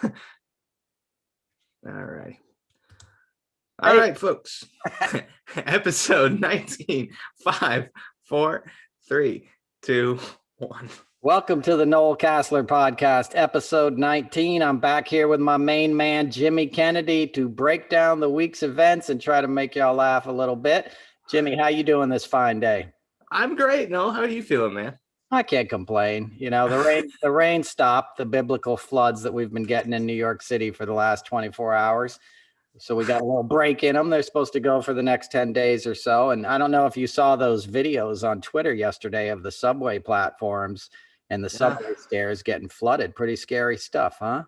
All right. All right, folks. Episode 19. 5, 4, 3, 2, 1. Welcome to the Noel Casler podcast, episode 19. I'm back here with my main man, Jimmy Kennedy, to break down the week's events and try to make y'all laugh a little bit. Jimmy, how you doing this fine day? I'm great, Noel. How are you feeling, man? I can't complain. You know, the rain stopped the biblical floods that we've been getting in New York City for the last 24 hours. So we got a little break in them. They're supposed to go for the next 10 days or so. And I don't know if you saw those videos on Twitter yesterday of the subway platforms and the subway stairs getting flooded. Pretty scary stuff, huh?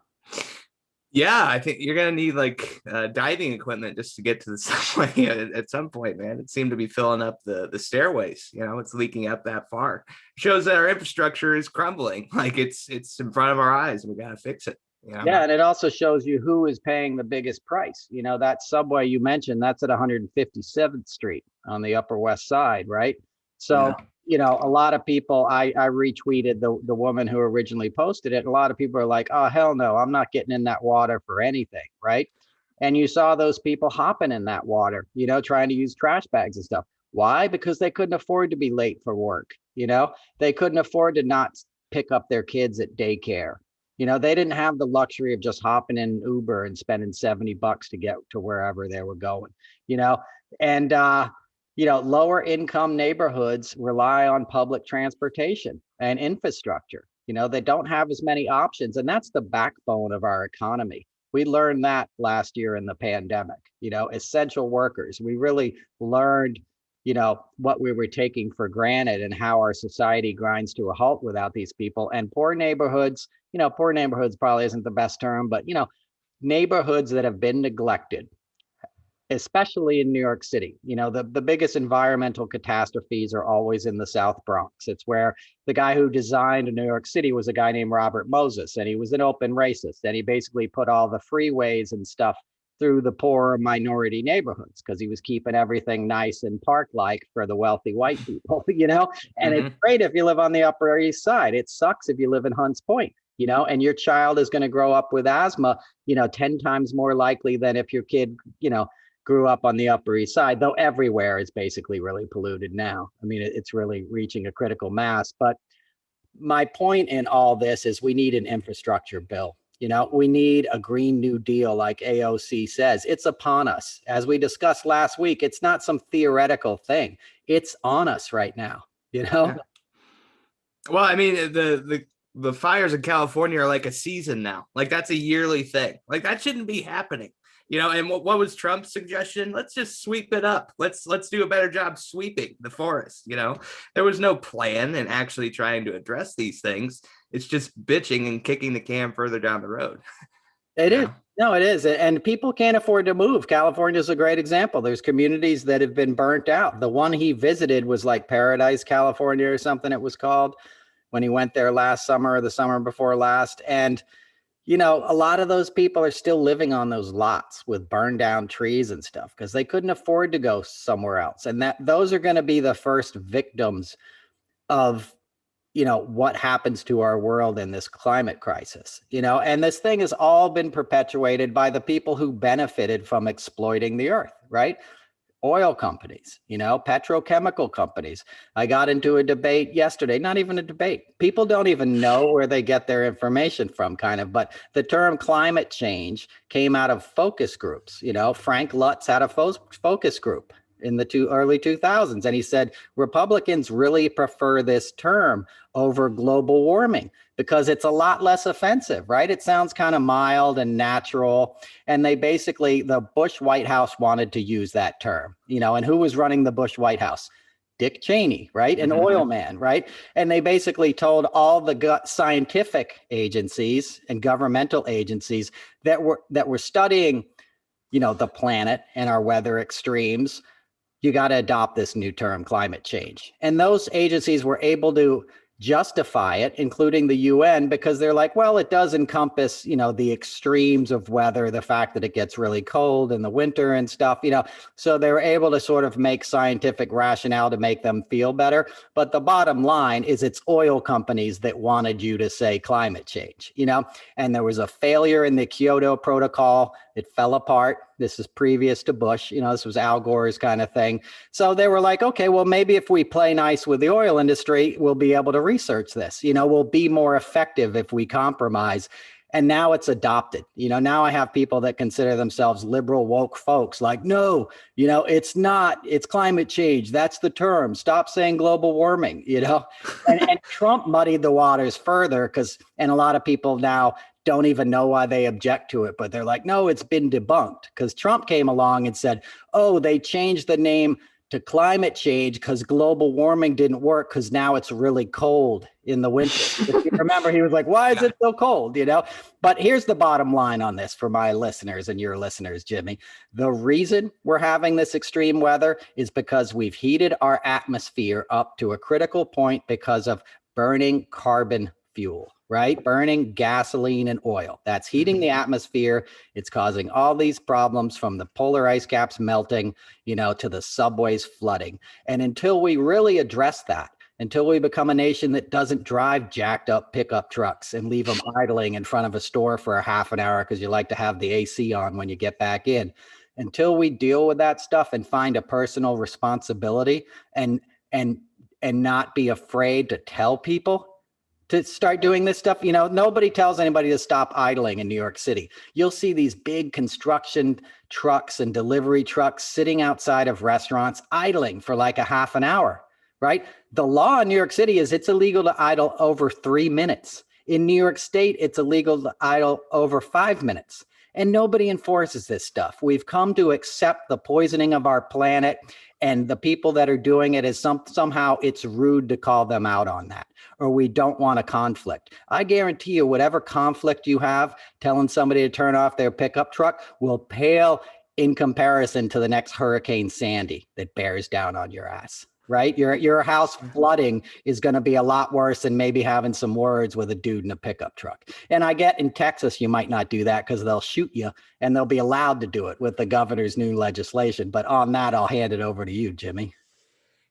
Yeah, I think you're going to need like diving equipment just to get to the subway at some point, man. It seemed to be filling up the stairways. You know, it's leaking up that far. It shows that our infrastructure is crumbling. Like it's in front of our eyes. We got to fix it. You know? Yeah, and it also shows you who is paying the biggest price. You know, that subway you mentioned, that's at 157th Street on the Upper West Side, right? So, Yeah. You know, a lot of people, I retweeted the woman who originally posted it. A lot of people are like, oh, hell no, I'm not getting in that water for anything, right? And you saw those people hopping in that water, you know, trying to use trash bags and stuff. Why? Because they couldn't afford to be late for work. You know, they couldn't afford to not pick up their kids at daycare. You know, they didn't have the luxury of just hopping in Uber and spending $70 to get to wherever they were going, you know, and, you know, lower income neighborhoods rely on public transportation and infrastructure. You know, they don't have as many options, and that's the backbone of our economy. We learned that last year in the pandemic, you know, essential workers. We really learned, you know, what we were taking for granted and how our society grinds to a halt without these people. And poor neighborhoods, you know, poor neighborhoods probably isn't the best term, but, you know, neighborhoods that have been neglected, especially in New York City. You know, the biggest environmental catastrophes are always in the South Bronx. It's where the guy who designed New York City was a guy named Robert Moses, and he was an open racist. And he basically put all the freeways and stuff through the poorer minority neighborhoods because he was keeping everything nice and park-like for the wealthy white people, you know? And It's great if you live on the Upper East Side. It sucks if you live in Hunts Point, you know, and your child is going to grow up with asthma, you know, 10 times more likely than if your kid, you know, grew up on the Upper East Side, though everywhere is basically really polluted now. I mean, it's really reaching a critical mass. But my point in all this is we need an infrastructure bill. You know, we need a Green New Deal, like AOC says. It's upon us. As we discussed last week, it's not some theoretical thing. It's on us right now, you know? Yeah. Well, I mean, the fires in California are like a season now. Like that's a yearly thing. Like that shouldn't be happening. You know, and what was Trump's suggestion? Let's just sweep it up. Let's do a better job sweeping the forest. You know, there was no plan in actually trying to address these things. It's just bitching and kicking the can further down the road. It is. No, it is. And people can't afford to move. California is a great example. There's communities that have been burnt out. The one he visited was like Paradise, California or something it was called when he went there last summer or the summer before last. And you know, a lot of those people are still living on those lots with burned down trees and stuff because they couldn't afford to go somewhere else. And those are going to be the first victims of, you know, what happens to our world in this climate crisis, you know, and this thing has all been perpetuated by the people who benefited from exploiting the earth, right? Oil companies, you know, petrochemical companies. I got into a debate yesterday, not even a debate. People don't even know where they get their information from, kind of. But the term climate change came out of focus groups. You know, Frank Lutz had a focus group in the early 2000s. And he said, Republicans really prefer this term over global warming because it's a lot less offensive, right? It sounds kind of mild and natural. And they basically, the Bush White House wanted to use that term, you know, and who was running the Bush White House? Dick Cheney, right? An oil man, right? And they basically told all the scientific agencies and governmental agencies that were studying, you know, the planet and our weather extremes, you got to adopt this new term, climate change. And those agencies were able to justify it, including the UN, because they're like, well, it does encompass, the extremes of weather, the fact that it gets really cold in the winter and stuff, so they were able to sort of make scientific rationale to make them feel better. But the bottom line is it's oil companies that wanted you to say climate change, and there was a failure in the Kyoto Protocol. It fell apart. This is previous to Bush. This was Al Gore's kind of thing. So they were like, okay, well, maybe if we play nice with the oil industry, we'll be able to research this. We'll be more effective if we compromise. And now it's adopted. Now I have people that consider themselves liberal woke folks like, no, it's not. It's climate change. That's the term. Stop saying global warming, and Trump muddied the waters further and a lot of people now don't even know why they object to it, but they're like, no, it's been debunked, because Trump came along and said, oh, they changed the name to climate change because global warming didn't work because now it's really cold in the winter. If you remember, he was like, why is it so cold? But here's the bottom line on this for my listeners and your listeners, Jimmy. The reason we're having this extreme weather is because we've heated our atmosphere up to a critical point because of burning carbon fuel, right? Burning gasoline and oil. That's heating the atmosphere. It's causing all these problems, from the polar ice caps melting, to the subways flooding. And until we really address that, until we become a nation that doesn't drive jacked up pickup trucks and leave them idling in front of a store for a half an hour because you like to have the AC on when you get back in, until we deal with that stuff and find a personal responsibility and not be afraid to tell people to start doing this stuff. Nobody tells anybody to stop idling in New York City. You'll see these big construction trucks and delivery trucks sitting outside of restaurants idling for like a half an hour, right? The law in New York City is it's illegal to idle over 3 minutes. In New York State, it's illegal to idle over 5 minutes. And nobody enforces this stuff. We've come to accept the poisoning of our planet, and the people that are doing it is somehow it's rude to call them out on that, or we don't want a conflict. I guarantee you, whatever conflict you have, telling somebody to turn off their pickup truck will pale in comparison to the next Hurricane Sandy that bears down on your ass. Right? Your house flooding is going to be a lot worse than maybe having some words with a dude in a pickup truck. And I get in Texas, you might not do that because they'll shoot you, and they'll be allowed to do it with the governor's new legislation. But on that, I'll hand it over to you, Jimmy.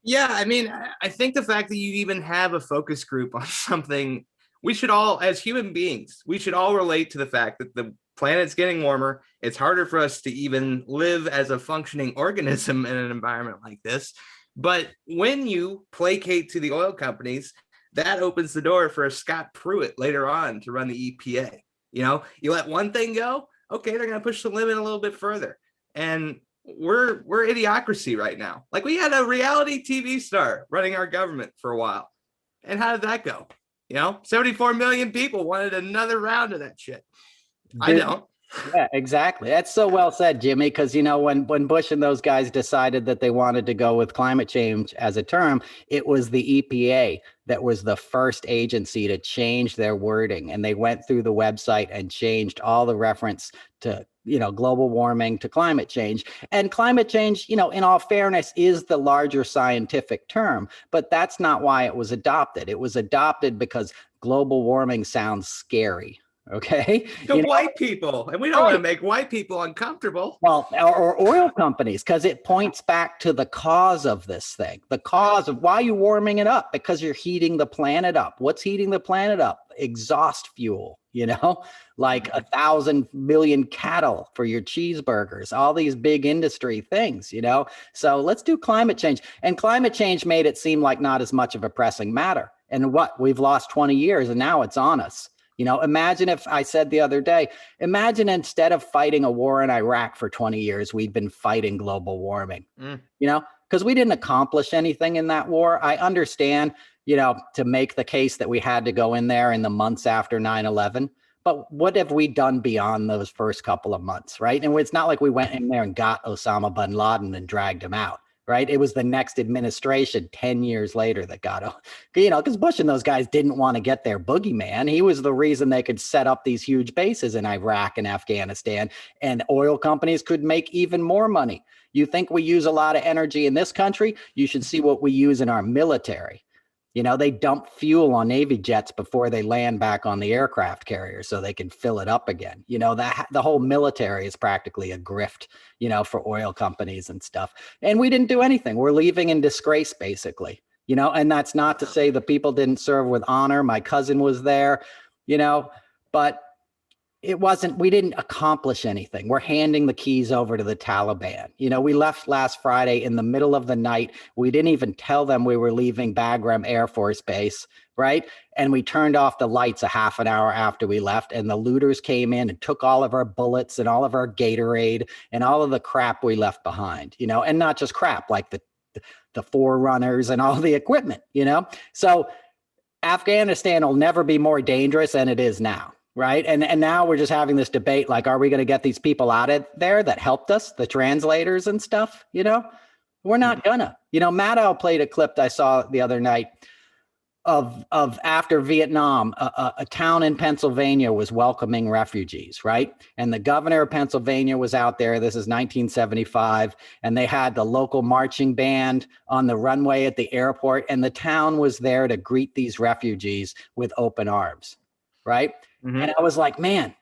Yeah, I mean, I think the fact that you even have a focus group on something, we should all, as human beings, we should all relate to the fact that the planet's getting warmer. It's harder for us to even live as a functioning organism in an environment like this. But when you placate to the oil companies, that opens the door for a Scott Pruitt later on to run the EPA. You let one thing go, okay, they're going to push the limit a little bit further. And we're idiocracy right now. Like, we had a reality TV star running our government for a while. And how did that go? 74 million people wanted another round of that shit. I don't. Yeah, exactly. That's so well said, Jimmy, because, when Bush and those guys decided that they wanted to go with climate change as a term, it was the EPA that was the first agency to change their wording. And they went through the website and changed all the reference to, global warming to climate change. And climate change, in all fairness, is the larger scientific term. But that's not why it was adopted. It was adopted because global warming sounds scary. Okay. To white people. And we don't want to make white people uncomfortable. Well, or oil companies, because it points back to the cause of this thing, the cause of why you're warming it up, because you're heating the planet up. What's heating the planet up? Exhaust fuel, like 1,000 million cattle for your cheeseburgers, all these big industry things, So let's do climate change. And climate change made it seem like not as much of a pressing matter. And we've lost 20 years and now it's on us. Imagine if I said the other day, imagine instead of fighting a war in Iraq for 20 years, we'd been fighting global warming, because we didn't accomplish anything in that war. I understand, to make the case that we had to go in there in the months after 9/11. But what have we done beyond those first couple of months, right? And it's not like we went in there and got Osama bin Laden and dragged him out. Right. It was the next administration 10 years later that got, because Bush and those guys didn't want to get their boogeyman. He was the reason they could set up these huge bases in Iraq and Afghanistan, and oil companies could make even more money. You think we use a lot of energy in this country? You should see what we use in our military. You know, they dump fuel on Navy jets before they land back on the aircraft carrier so they can fill it up again. You know, that the whole military is practically a grift, you know, for oil companies and stuff. And we didn't do anything. We're leaving in disgrace, basically. You know, and that's not to say the people didn't serve with honor. My cousin was there, you know, but it wasn't, we didn't accomplish anything. We're handing the keys over to the Taliban. You know, we left last Friday in the middle of the night. We didn't even tell them we were leaving Bagram Air Force Base, right? And we turned off the lights a half an hour after we left, and the looters came in and took all of our bullets and all of our Gatorade and all of the crap we left behind, you know, and not just crap, like the forerunners and all the equipment, you know? So Afghanistan will never be more dangerous than it is now. Right. And now we're just having this debate, like, are we going to get these people out of there that helped us, the translators and stuff? You know, we're not gonna. You know, Maddow played a clip I saw the other night of after Vietnam, a town in Pennsylvania was welcoming refugees, right? And the governor of Pennsylvania was out there. This is 1975. And they had the local marching band on the runway at the airport. And the town was there to greet these refugees with open arms, right? Mm-hmm. And I was like, man,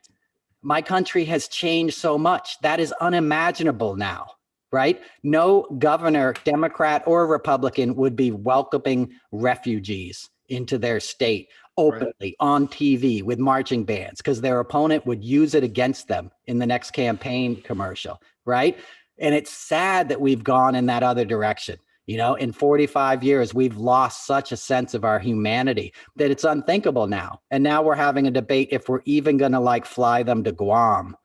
my country has changed so much. That is unimaginable now, right? No governor, Democrat or Republican, would be welcoming refugees into their state openly on TV with marching bands because their opponent would use it against them in the next campaign commercial, right? And it's sad that we've gone in that other direction. You know, in 45 years, we've lost such a sense of our humanity that it's unthinkable now. And now we're having a debate if we're even going to like fly them to Guam,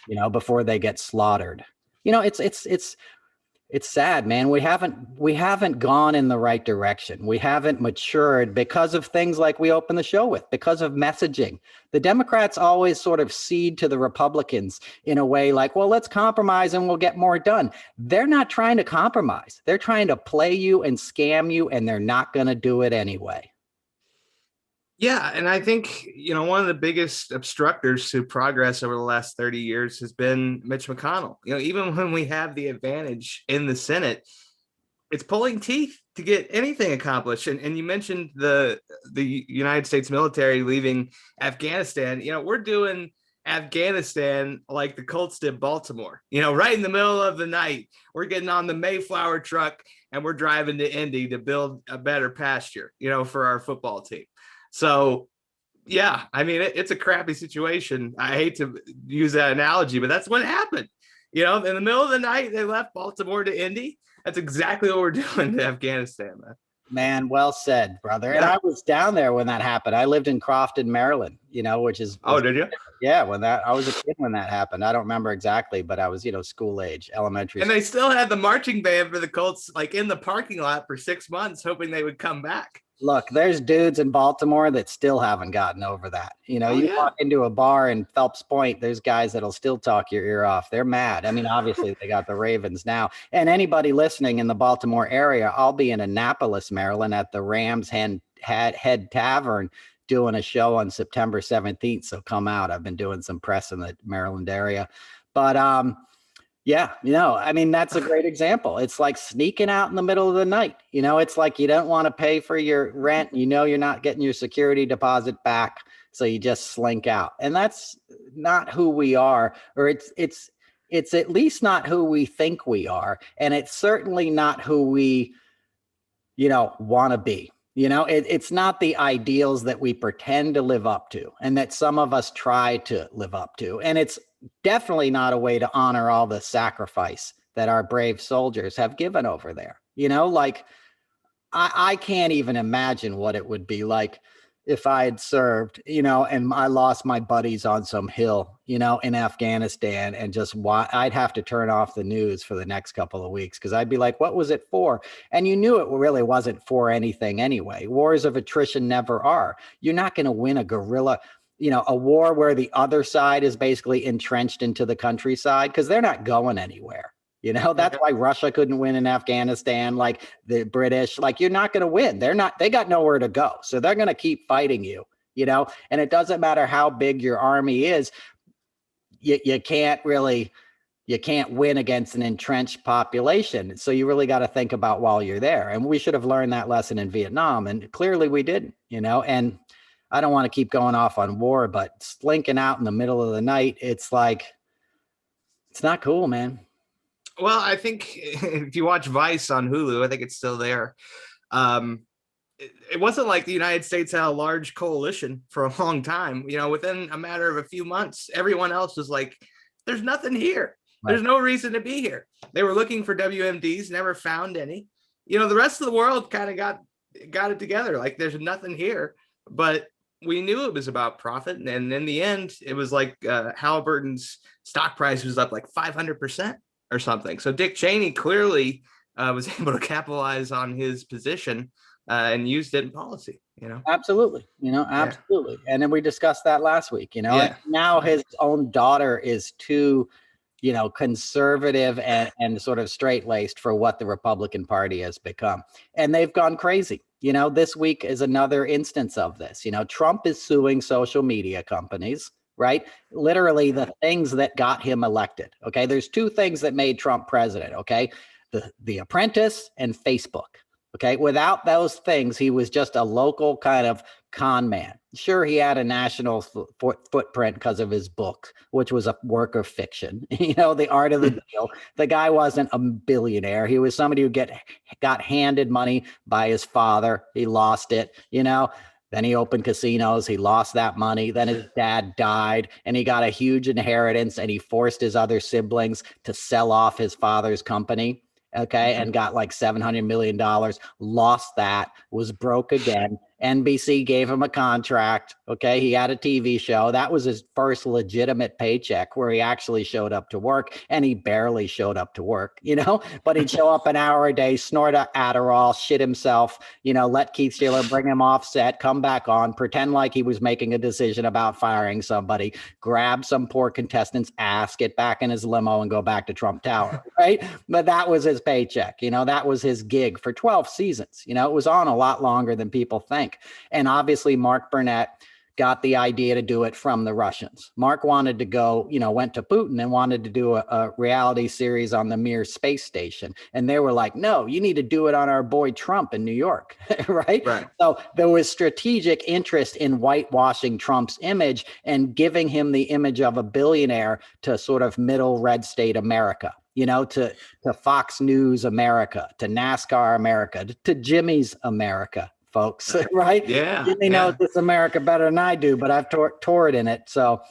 you know, before they get slaughtered. You know, it's sad, man. We haven't gone in the right direction. We haven't matured because of things like we opened the show with, because of messaging. The Democrats always sort of cede to the Republicans in a way like, well, let's compromise and we'll get more done. They're not trying to compromise. They're trying to play you and scam you, and they're not going to do it anyway. Yeah, and I think, you know, one of the biggest obstructors to progress over the last 30 years has been Mitch McConnell. You know, even when we have the advantage in the Senate, it's pulling teeth to get anything accomplished. And you mentioned the United States military leaving Afghanistan. You know, we're doing Afghanistan like the Colts did Baltimore. You know, right in the middle of the night, we're getting on the Mayflower truck and we're driving to Indy to build a better pasture, you know, for our football team. So, yeah, I mean, it's a crappy situation. I hate to use that analogy, but that's what happened. You know, in the middle of the night, they left Baltimore to Indy. That's exactly what we're doing to Afghanistan, man. Man, well said, brother. Yeah. And I was down there when that happened. I lived in Crofton, Maryland, you know, which is. Oh, did you? Yeah, I was a kid when that happened. I don't remember exactly, but I was, you know, school age, elementary. And they still had the marching band for the Colts, like in the parking lot for 6 months, hoping they would come back. Look, there's dudes in Baltimore that still haven't gotten over that. You know, walk into a bar in Phelps Point, there's guys that'll still talk your ear off. They're mad. I mean, obviously they got the Ravens now. And anybody listening in the Baltimore area, I'll be in Annapolis, Maryland at the Rams Head Tavern doing a show on September 17th. So come out. I've been doing some press in the Maryland area. But yeah, you know, I mean, that's a great example. It's like sneaking out in the middle of the night. You know, it's like you don't want to pay for your rent. You know, you're not getting your security deposit back. So you just slink out. And that's not who we are, or it's at least not who we think we are. And it's certainly not who we, you know, want to be. You know, it's not the ideals that we pretend to live up to and that some of us try to live up to. And it's definitely not a way to honor all the sacrifice that our brave soldiers have given over there. You know, like I can't even imagine what it would be like if I had served, you know, and I lost my buddies on some hill, you know, in Afghanistan, and just I'd have to turn off the news for the next couple of weeks because I'd be like, what was it for? And you knew it really wasn't for anything anyway. Wars of attrition never are. You're not going to win a guerrilla, you know, a war where the other side is basically entrenched into the countryside because they're not going anywhere. You know, that's why Russia couldn't win in Afghanistan, like the British. Like, you're not going to win. They got nowhere to go. So they're going to keep fighting you, you know, and it doesn't matter how big your army is. You can't really you can't win against an entrenched population. So you really got to think about while you're there. And we should have learned that lesson in Vietnam. And clearly we didn't, and I don't want to keep going off on war, but slinking out in the middle of the night, it's like, it's not cool, man. Well, I think if you watch Vice on Hulu, I think it's still there. It wasn't like the United States had a large coalition for a long time. Within a matter of a few months, everyone else was like, there's nothing here. Right. There's no reason to be here. They were looking for WMDs, never found any. The rest of the world kind of got it together. Like, there's nothing here. But we knew it was about profit. And in the end, it was like Halliburton's stock price was up like 500% or something. So Dick Cheney clearly was able to capitalize on his position and used it in policy. Absolutely. Absolutely. Yeah. And then we discussed that last week, Yeah. Now his own daughter is too, conservative and sort of straight-laced for what the Republican Party has become. And they've gone crazy. This week is another instance of this. Trump is suing social media companies, right? Literally the things that got him elected. Okay. There's two things that made Trump president. Okay. The Apprentice and Facebook. Okay. Without those things, he was just a local kind of con man. Sure, he had a national footprint because of his book, which was a work of fiction. The Art of the Deal. The guy wasn't a billionaire. He was somebody who got handed money by his father. He lost it, Then he opened casinos. He lost that money. Then his dad died and he got a huge inheritance and he forced his other siblings to sell off his father's company. Okay. And got like $700 million, lost that, was broke again. NBC gave him a contract. Okay. He had a TV show. That was his first legitimate paycheck where he actually showed up to work, and he barely showed up to work, but he'd show up an hour a day, snort Adderall, shit himself, let Keith Steeler bring him off set, come back on, pretend like he was making a decision about firing somebody, grab some poor contestant's ass, get back in his limo and go back to Trump Tower. Right. But that was his paycheck. That was his gig for 12 seasons. It was on a lot longer than people think. And obviously, Mark Burnett got the idea to do it from the Russians. Mark wanted to go, went to Putin and wanted to do a reality series on the Mir space station. And they were like, no, you need to do it on our boy Trump in New York. Right? So there was strategic interest in whitewashing Trump's image and giving him the image of a billionaire to sort of middle red state America. To Fox News America, to NASCAR America, to Jimmy's America. Folks, right? Yeah. Jimmy knows this America better than I do, but I've toured in it. So,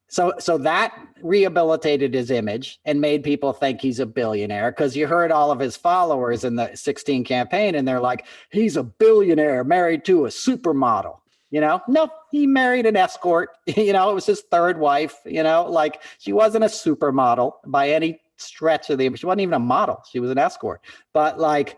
so that rehabilitated his image and made people think he's a billionaire, because you heard all of his followers in the 2016 campaign, and they're like, he's a billionaire married to a supermodel. No, he married an escort. It was his third wife. Like, she wasn't a supermodel by any stretch of the. She wasn't even a model. She was an escort. But like.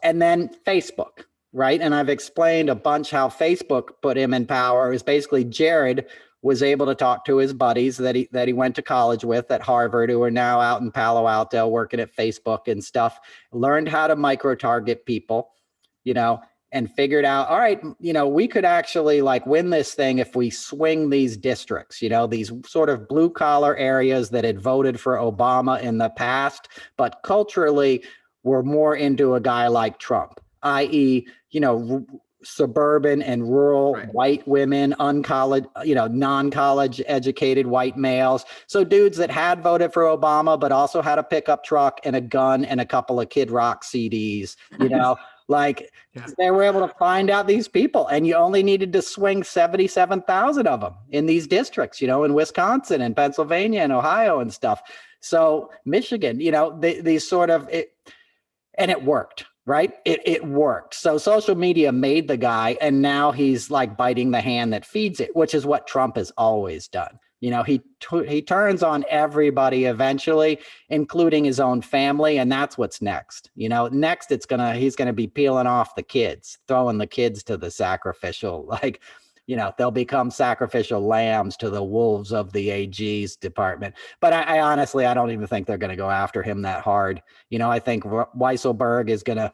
And then Facebook, right? And I've explained a bunch how Facebook put him in power. It was basically Jared was able to talk to his buddies that he went to college with at Harvard, who are now out in Palo Alto working at Facebook and stuff, learned how to micro-target people, and figured out, all right, we could actually like win this thing if we swing these districts, these sort of blue collar areas that had voted for Obama in the past, but culturally were more into a guy like Trump, i.e., suburban and rural white women, uncollege, non-college educated white males. So dudes that had voted for Obama, but also had a pickup truck and a gun and a couple of Kid Rock CDs, They were able to find out these people, and you only needed to swing 77,000 of them in these districts, in Wisconsin and Pennsylvania and Ohio and stuff. So Michigan, these sort of, and it worked, right? It worked. So social media made the guy, and now he's like biting the hand that feeds it, which is what Trump has always done. He turns on everybody eventually, including his own family, and that's what's next. Next he's gonna be peeling off the kids, throwing the kids to the sacrificial, they'll become sacrificial lambs to the wolves of the AG's department. But I honestly, I don't even think they're going to go after him that hard. I think Weisselberg is going to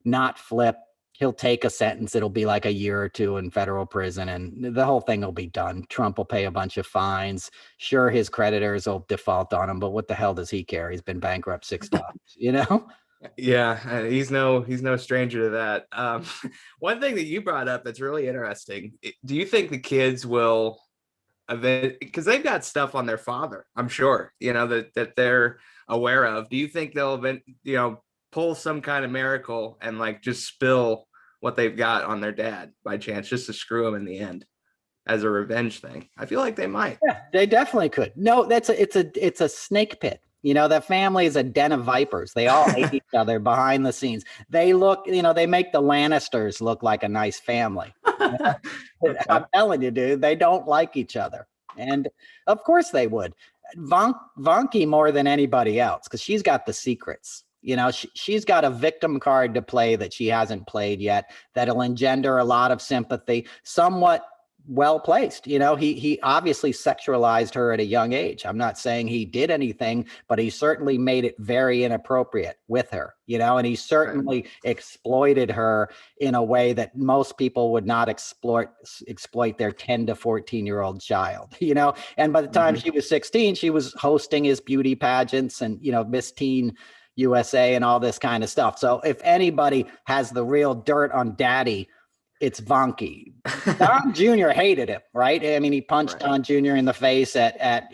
not flip. he'll take a sentence. It'll be like a year or two in federal prison, and the whole thing will be done. Trump will pay a bunch of fines. Sure, his creditors will default on him, but what the hell does he care? He's been bankrupt 6 times, you know? Yeah, he's no stranger to that. One thing that you brought up that's really interesting. Do you think the kids will event, because they've got stuff on their father, I'm sure, that they're aware of. Do you think they'll pull some kind of miracle and like just spill what they've got on their dad by chance, just to screw him in the end as a revenge thing? I feel like they might. Yeah, they definitely could. No, it's a snake pit. The family is a den of vipers. They all hate each other behind the scenes. They look, they make the Lannisters look like a nice family. Okay. I'm telling you, dude, they don't like each other. And of course they would. Vonky more than anybody else, because she's got the secrets. She's got a victim card to play that she hasn't played yet, that'll engender a lot of sympathy, somewhat well placed. He obviously sexualized her at a young age. I'm not saying he did anything, but he certainly made it very inappropriate with her, and he certainly exploited her in a way that most people would not exploit their 10 to 14-year-old child, and by the time she was 16, she was hosting his beauty pageants and, Miss Teen USA and all this kind of stuff. So if anybody has the real dirt on daddy, it's Vonky. Don Jr. hated him, right? I mean, he punched Don Jr. in the face at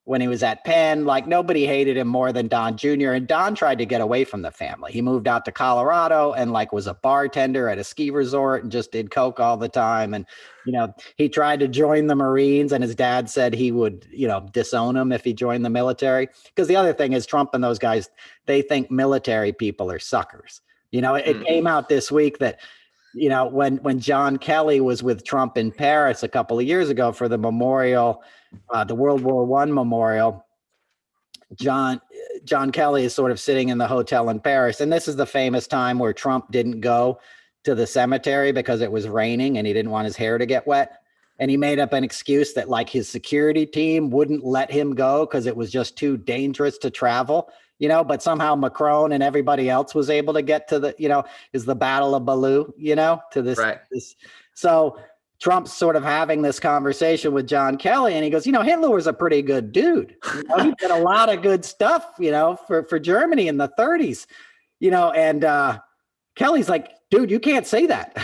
when he was at Penn. Like, nobody hated him more than Don Jr. And Don tried to get away from the family. He moved out to Colorado and was a bartender at a ski resort and just did coke all the time. And, he tried to join the Marines, and his dad said he would, disown him if he joined the military. Because the other thing is, Trump and those guys, they think military people are suckers. It came out this week that, when John Kelly was with Trump in Paris a couple of years ago for the memorial, the World War I memorial, John Kelly is sort of sitting in the hotel in Paris. And this is the famous time where Trump didn't go to the cemetery because it was raining and he didn't want his hair to get wet. And he made up an excuse that his security team wouldn't let him go because it was just too dangerous to travel. But somehow Macron and everybody else was able to get to is the Battle of Baloo, to this. Right. So Trump's sort of having this conversation with John Kelly, and he goes, Hitler was a pretty good dude. He did a lot of good stuff, for Germany in the 30s, and Kelly's like, dude, you can't say that.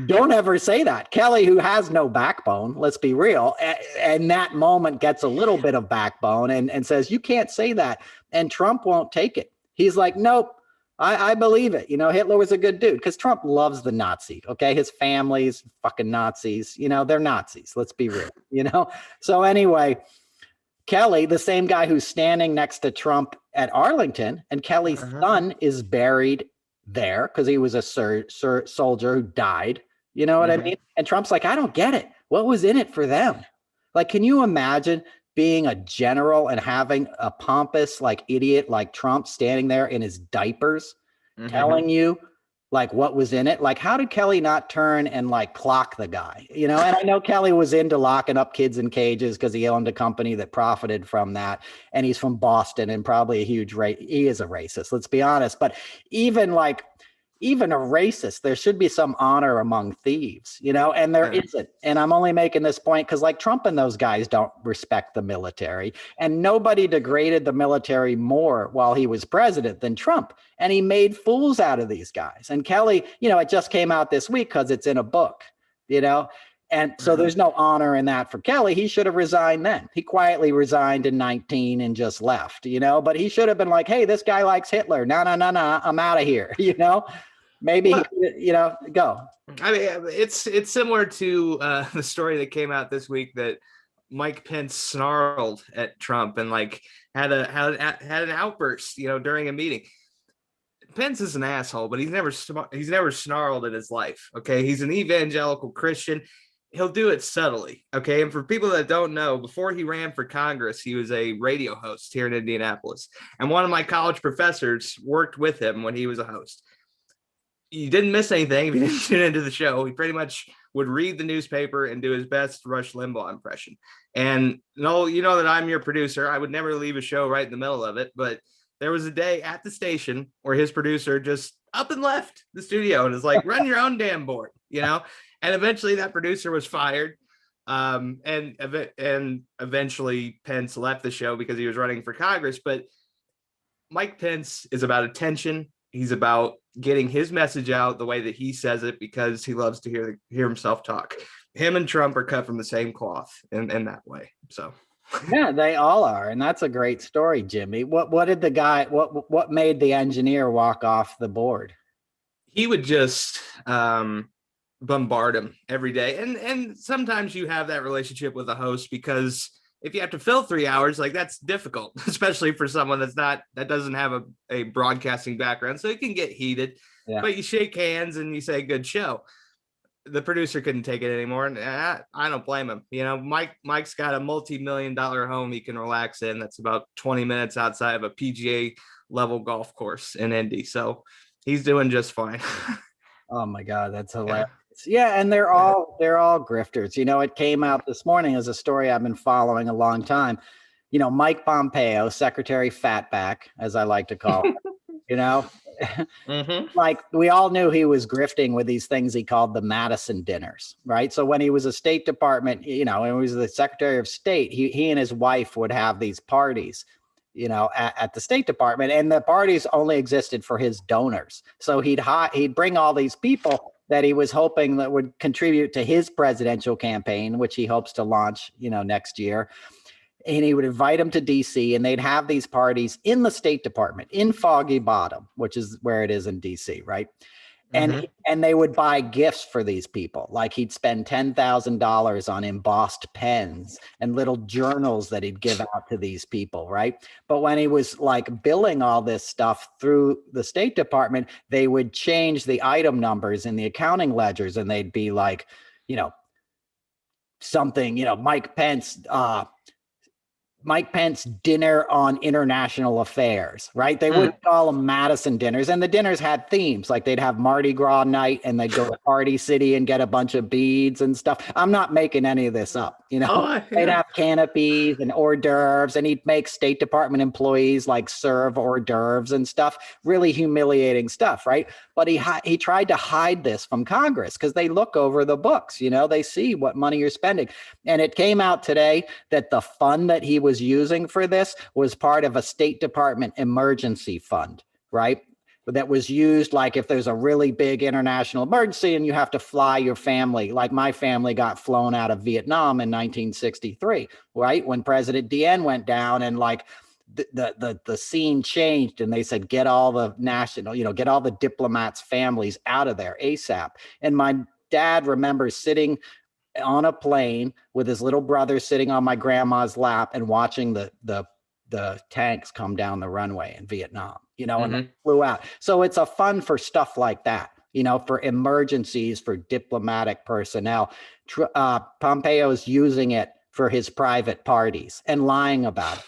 Don't ever say that. Kelly, who has no backbone, let's be real, and that moment gets a little bit of backbone and says, you can't say that. And Trump won't take it. He's like, nope, I believe it. Hitler was a good dude, because Trump loves the Nazi. Okay. His family's fucking Nazis. They're Nazis. Let's be real, So anyway, Kelly, the same guy who's standing next to Trump at Arlington, and Kelly's son is buried there because he was a soldier who died. You know what I mean? And Trump's like, I don't get it. What was in it for them? Can you imagine being a general and having a pompous idiot like Trump standing there in his diapers telling you what was in it? How did Kelly not turn and clock the guy? And I know Kelly was into locking up kids in cages because he owned a company that profited from that. And he's from Boston and probably a huge he is a racist, let's be honest. But even a racist, there should be some honor among thieves, and there isn't. And I'm only making this point because Trump and those guys don't respect the military, and nobody degraded the military more while he was president than Trump. And he made fools out of these guys. And Kelly, it just came out this week because it's in a book, and so there's no honor in that for Kelly. He should have resigned then. He quietly resigned in 19 and just left, but he should have been like, hey, this guy likes Hitler. No, I'm out of here, Maybe, go. I mean, it's similar to the story that came out this week that Mike Pence snarled at Trump and had an outburst, during a meeting. Pence is an asshole, but he's never snarled in his life. Okay, he's an evangelical Christian. He'll do it subtly. Okay, and for people that don't know, before he ran for Congress, he was a radio host here in Indianapolis, and one of my college professors worked with him when he was a host. You didn't miss anything if you didn't tune into the show. He pretty much would read the newspaper and do his best Rush Limbaugh impression. And no, that I'm your producer. I would never leave a show right in the middle of it, but there was a day at the station where his producer just up and left the studio and is like, run your own damn board, and eventually that producer was fired. And eventually Pence left the show because he was running for Congress. But Mike Pence is about attention. He's about getting his message out the way that he says it, because he loves to hear himself talk. Him and Trump are cut from the same cloth in that way. So yeah, they all are. And that's a great story, Jimmy. What did the guy, what made the engineer walk off the board? he would just bombard him every day. And sometimes you have that relationship with a host, because if you have to fill 3 hours, like, that's difficult, especially for someone that doesn't have a broadcasting background. So it can get heated, but you shake hands and you say, good show. The producer couldn't take it anymore. And I don't blame him. Mike's got a multi-million-dollar home he can relax in. That's about 20 minutes outside of a PGA level golf course in Indy. So he's doing just fine. Oh my God, that's hilarious. Yeah, and they're all grifters. It came out this morning as a story I've been following a long time. Mike Pompeo, Secretary Fatback, as I like to call him, like, we all knew he was grifting with these things he called the Madison dinners, right? So when he was a State Department, and he was the Secretary of State, he and his wife would have these parties, at the State Department, and the parties only existed for his donors. So he'd bring all these people that he was hoping that would contribute to his presidential campaign, which he hopes to launch, next year. And he would invite them to DC, and they'd have these parties in the State Department in Foggy Bottom, which is where it is in DC, right? And they would buy gifts for these people. Like, he'd spend $10,000 on embossed pens and little journals that he'd give out to these people, right? But when he was like billing all this stuff through the State Department, they would change the item numbers in the accounting ledgers, and they'd be like, something, Mike Pence dinner on international affairs, right? They wouldn't call them Madison dinners. And the dinners had themes, like they'd have Mardi Gras night, and they'd go to Party City and get a bunch of beads and stuff. I'm not making any of this up, They'd have canopies and hors d'oeuvres, and he'd make State Department employees like serve hors d'oeuvres and stuff, really humiliating stuff, right? But he tried to hide this from Congress, because they look over the books, they see what money you're spending. And it came out today that the fund that he was using for this was part of a State Department emergency fund, right? That was used, like, if there's a really big international emergency and you have to fly your family, like my family got flown out of Vietnam in 1963, right? When President Dien went down, and like the scene changed, and they said, get all the get all the diplomats' families out of there ASAP. And my dad remembers sitting on a plane with his little brother sitting on my grandma's lap and watching the tanks come down the runway in Vietnam, and they flew out. So it's a fund for stuff like that, for emergencies, for diplomatic personnel. Pompeo's using it for his private parties and lying about it.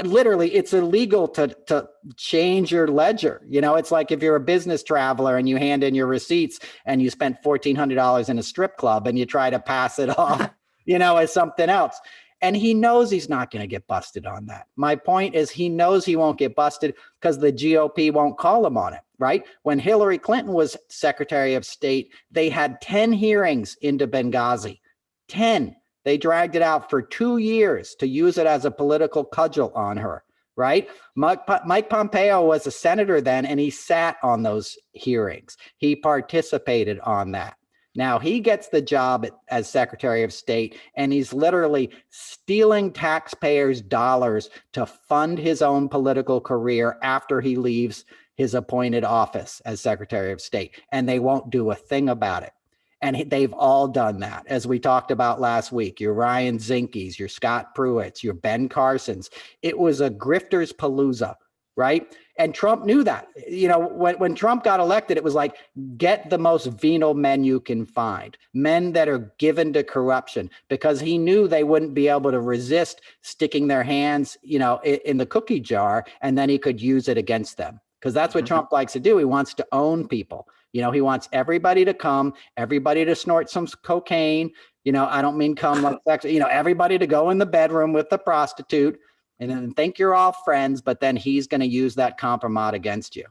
Literally, it's illegal to change your ledger. It's like if you're a business traveler and you hand in your receipts and you spent $1,400 in a strip club and you try to pass it off, as something else. And he knows he's not going to get busted on that. My point is, he knows he won't get busted because the GOP won't call him on it, right? When Hillary Clinton was Secretary of State, they had 10 hearings into Benghazi, 10. They dragged it out for 2 years to use it as a political cudgel on her, right? Mike Pompeo was a senator then, and he sat on those hearings. He participated on that. Now he gets the job as Secretary of State, and he's literally stealing taxpayers' dollars to fund his own political career after he leaves his appointed office as Secretary of State, and they won't do a thing about it. And they've all done that, as we talked about last week. Your Ryan Zinke's, your Scott Pruitt's, your Ben Carson's. It was a grifter's palooza, right? And Trump knew that. When Trump got elected, it was like, get the most venal men you can find, men that are given to corruption, because he knew they wouldn't be able to resist sticking their hands, in the cookie jar, and then he could use it against them. Because that's what Trump likes to do. He wants to own people. He wants everybody to come, everybody to snort some cocaine. I don't mean come like sex, everybody to go in the bedroom with the prostitute, and then think you're all friends, but then he's going to use that compromise against you,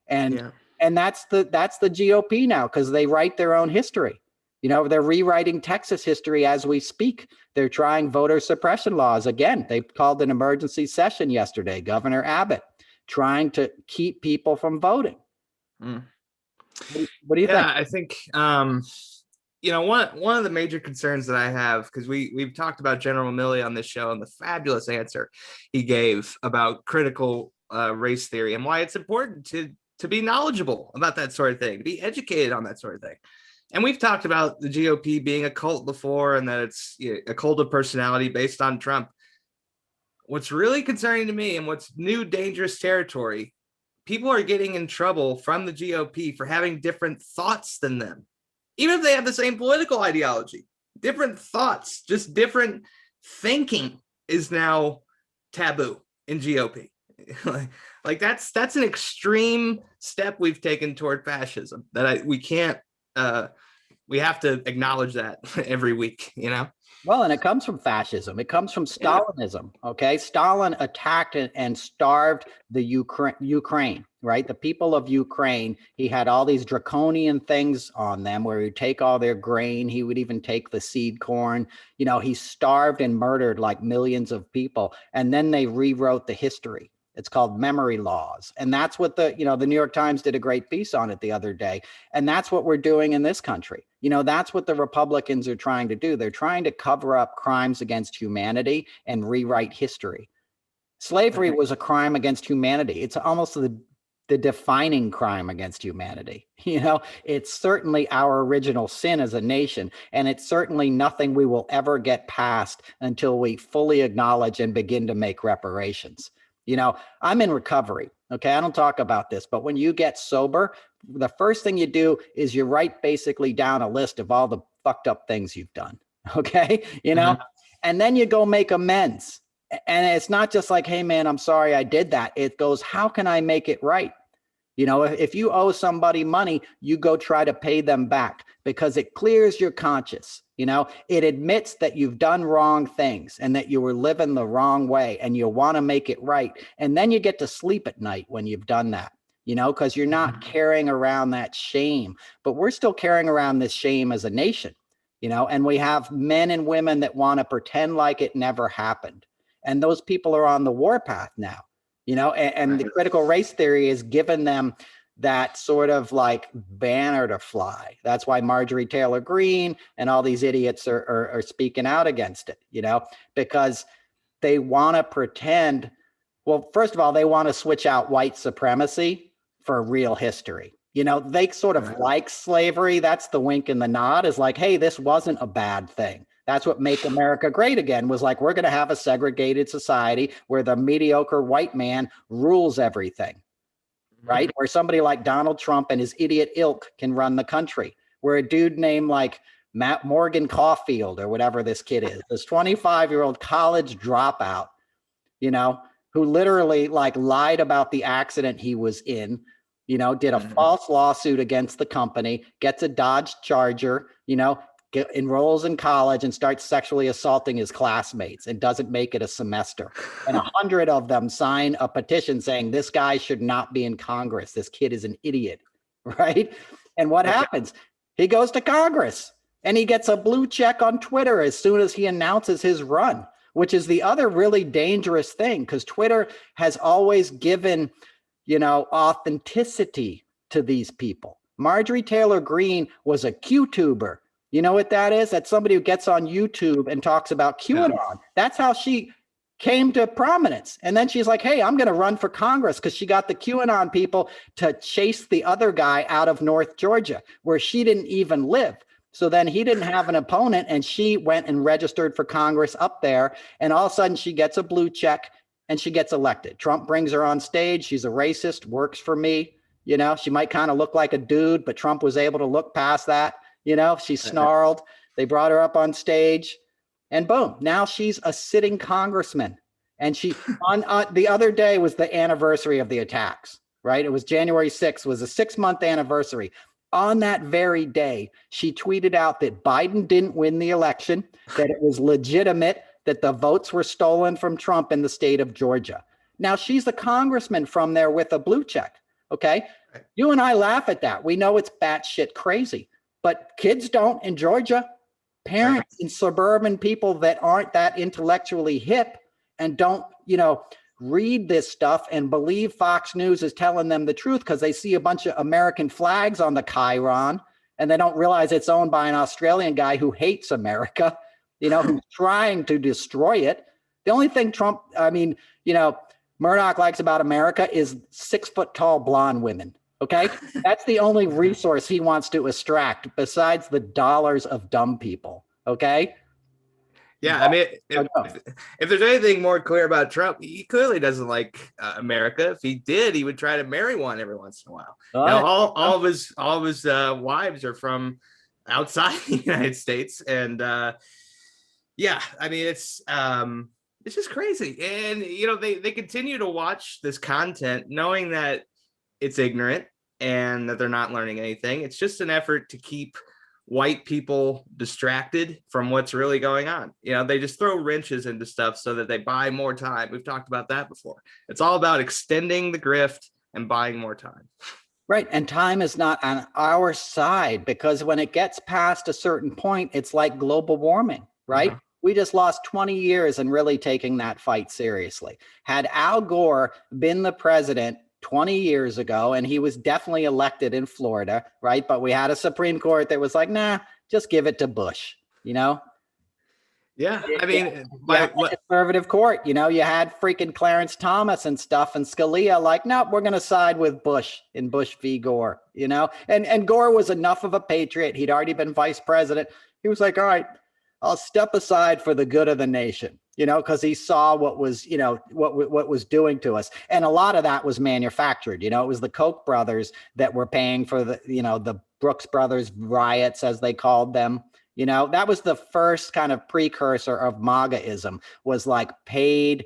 and Yeah. and that's the GOP now, because they write their own history. They're rewriting Texas history as we speak. They're trying voter suppression laws again. They called an emergency session yesterday, Governor Abbott, trying to keep people from voting. Mm. What do you think? I think one of the major concerns that I have, because we've talked about General Milley on this show and the fabulous answer he gave about critical race theory and why it's important to be knowledgeable about that sort of thing, to be educated on that sort of thing. And we've talked about the GOP being a cult before, and that it's a cult of personality based on Trump. What's really concerning to me, and what's new dangerous territory, people are getting in trouble from the GOP for having different thoughts than them, even if they have the same political ideology. Different thoughts, just different thinking is now taboo in GOP. like that's an extreme step we've taken toward fascism that we have to acknowledge that every week, Well, and it comes from fascism. It comes from Stalinism. Okay. Stalin attacked and starved the Ukraine, right? The people of Ukraine. He had all these draconian things on them where he'd take all their grain. He would even take the seed corn. He starved and murdered like millions of people. And then they rewrote the history. It's called memory laws. And that's what the New York Times did a great piece on it the other day. And that's what we're doing in this country. That's what the Republicans are trying to do. They're trying to cover up crimes against humanity and rewrite history. Slavery was a crime against humanity. It's almost the defining crime against humanity. It's certainly our original sin as a nation. And it's certainly nothing we will ever get past until we fully acknowledge and begin to make reparations. I'm in recovery. Okay. I don't talk about this, but when you get sober, the first thing you do is you write basically down a list of all the fucked up things you've done. Okay. And then you go make amends. And it's not just like, hey man, I'm sorry I did that. It goes, how can I make it right? If you owe somebody money, you go try to pay them back because it clears your conscience. It admits that you've done wrong things and that you were living the wrong way and you want to make it right. And then you get to sleep at night when you've done that, because you're not carrying around that shame. But we're still carrying around this shame as a nation, and we have men and women that want to pretend like it never happened. And those people are on the warpath now. And the critical race theory has given them that sort of like banner to fly. That's why Marjorie Taylor Greene and all these idiots are speaking out against it, because they want to pretend. Well, first of all, they want to switch out white supremacy for real history. They sort of like slavery. That's the wink and the nod, is like, hey, this wasn't a bad thing. That's what Make America Great Again was like. We're going to have a segregated society where the mediocre white man rules everything, right? Where somebody like Donald Trump and his idiot ilk can run the country, where a dude named like Matt Morgan Caulfield or whatever this kid is, this 25-year-old college dropout, who literally like lied about the accident he was in, did a false lawsuit against the company, gets a Dodge Charger, enrolls in college and starts sexually assaulting his classmates and doesn't make it a semester. And 100 of them sign a petition saying this guy should not be in Congress. This kid is an idiot, right? And what happens? He goes to Congress and he gets a blue check on Twitter as soon as he announces his run, which is the other really dangerous thing, because Twitter has always given, authenticity to these people. Marjorie Taylor Greene was a Q-tuber. You know what that is? That's somebody who gets on YouTube and talks about QAnon. Yeah. That's how she came to prominence. And then she's like, hey, I'm going to run for Congress, because she got the QAnon people to chase the other guy out of North Georgia, where she didn't even live. So then he didn't have an opponent, and she went and registered for Congress up there. And all of a sudden she gets a blue check and she gets elected. Trump brings her on stage. She's a racist, works for me. She might kind of look like a dude, but Trump was able to look past that. She snarled. They brought her up on stage, and boom, now she's a sitting congressman. And she on the other day was the anniversary of the attacks, right? It was January 6th, was a 6-month anniversary. On that very day, she tweeted out that Biden didn't win the election, that it was legitimate, that the votes were stolen from Trump in the state of Georgia. Now she's a congressman from there with a blue check. Okay. Right. You and I laugh at that. We know it's batshit crazy, but kids don't in Georgia. Parents and suburban people that aren't that intellectually hip and don't, read this stuff and believe Fox News is telling them the truth because they see a bunch of American flags on the Chiron and they don't realize it's owned by an Australian guy who hates America, who's trying to destroy it. The only thing Murdoch likes about America is 6 foot tall blonde women. Okay. That's the only resource he wants to extract besides the dollars of dumb people. Okay. Yeah. I mean, if there's anything more clear about Trump, he clearly doesn't like America. If he did, he would try to marry one every once in a while. All of his wives are from outside the United States. And yeah, I mean, it's just crazy. And, they continue to watch this content knowing that it's ignorant and that they're not learning anything. It's just an effort to keep white people distracted from what's really going on. They just throw wrenches into stuff so that they buy more time. We've talked about that before. It's all about extending the grift and buying more time. Right. And time is not on our side because when it gets past a certain point, it's like global warming, right? Uh-huh. We just lost 20 years in really taking that fight seriously. Had Al Gore been the president 20 years ago, and he was definitely elected in Florida, right? But we had a Supreme Court that was like, nah, just give it to Bush, Yeah, I mean, conservative court, you had freaking Clarence Thomas and stuff, and Scalia like, nope, we're going to side with Bush in Bush v. Gore, and Gore was enough of a patriot. He'd already been vice president. He was like, all right, I'll step aside for the good of the nation, because he saw what was, what was doing to us. And a lot of that was manufactured. It was the Koch brothers that were paying for the Brooks Brothers riots, as they called them. That was the first kind of precursor of MAGAism, was like paid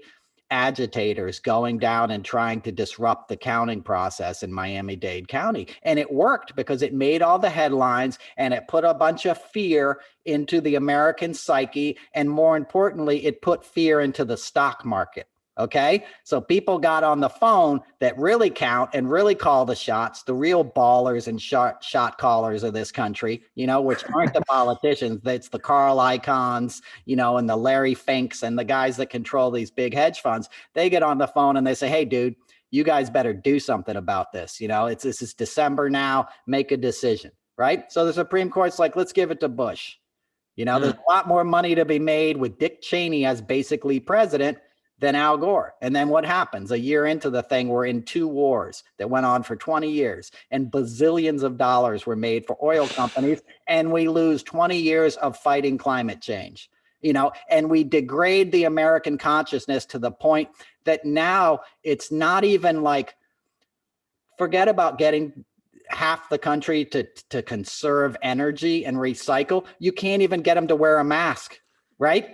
agitators going down and trying to disrupt the counting process in Miami-Dade County. And it worked because it made all the headlines and it put a bunch of fear into the American psyche. And more importantly, it put fear into the stock market. Okay. So people got on the phone that really count and really call the shots, the real ballers and shot callers of this country, which aren't the politicians. It's the Carl Icahns, and the Larry Finks and the guys that control these big hedge funds. They get on the phone and they say, hey, dude, you guys better do something about this. This is December now, make a decision. Right. So the Supreme Court's like, let's give it to Bush. There's a lot more money to be made with Dick Cheney as basically president than Al Gore. And then what happens? A year into the thing, we're in 2 wars that went on for 20 years and bazillions of dollars were made for oil companies. And we lose 20 years of fighting climate change, and we degrade the American consciousness to the point that now it's not even like, forget about getting half the country to conserve energy and recycle. You can't even get them to wear a mask, right?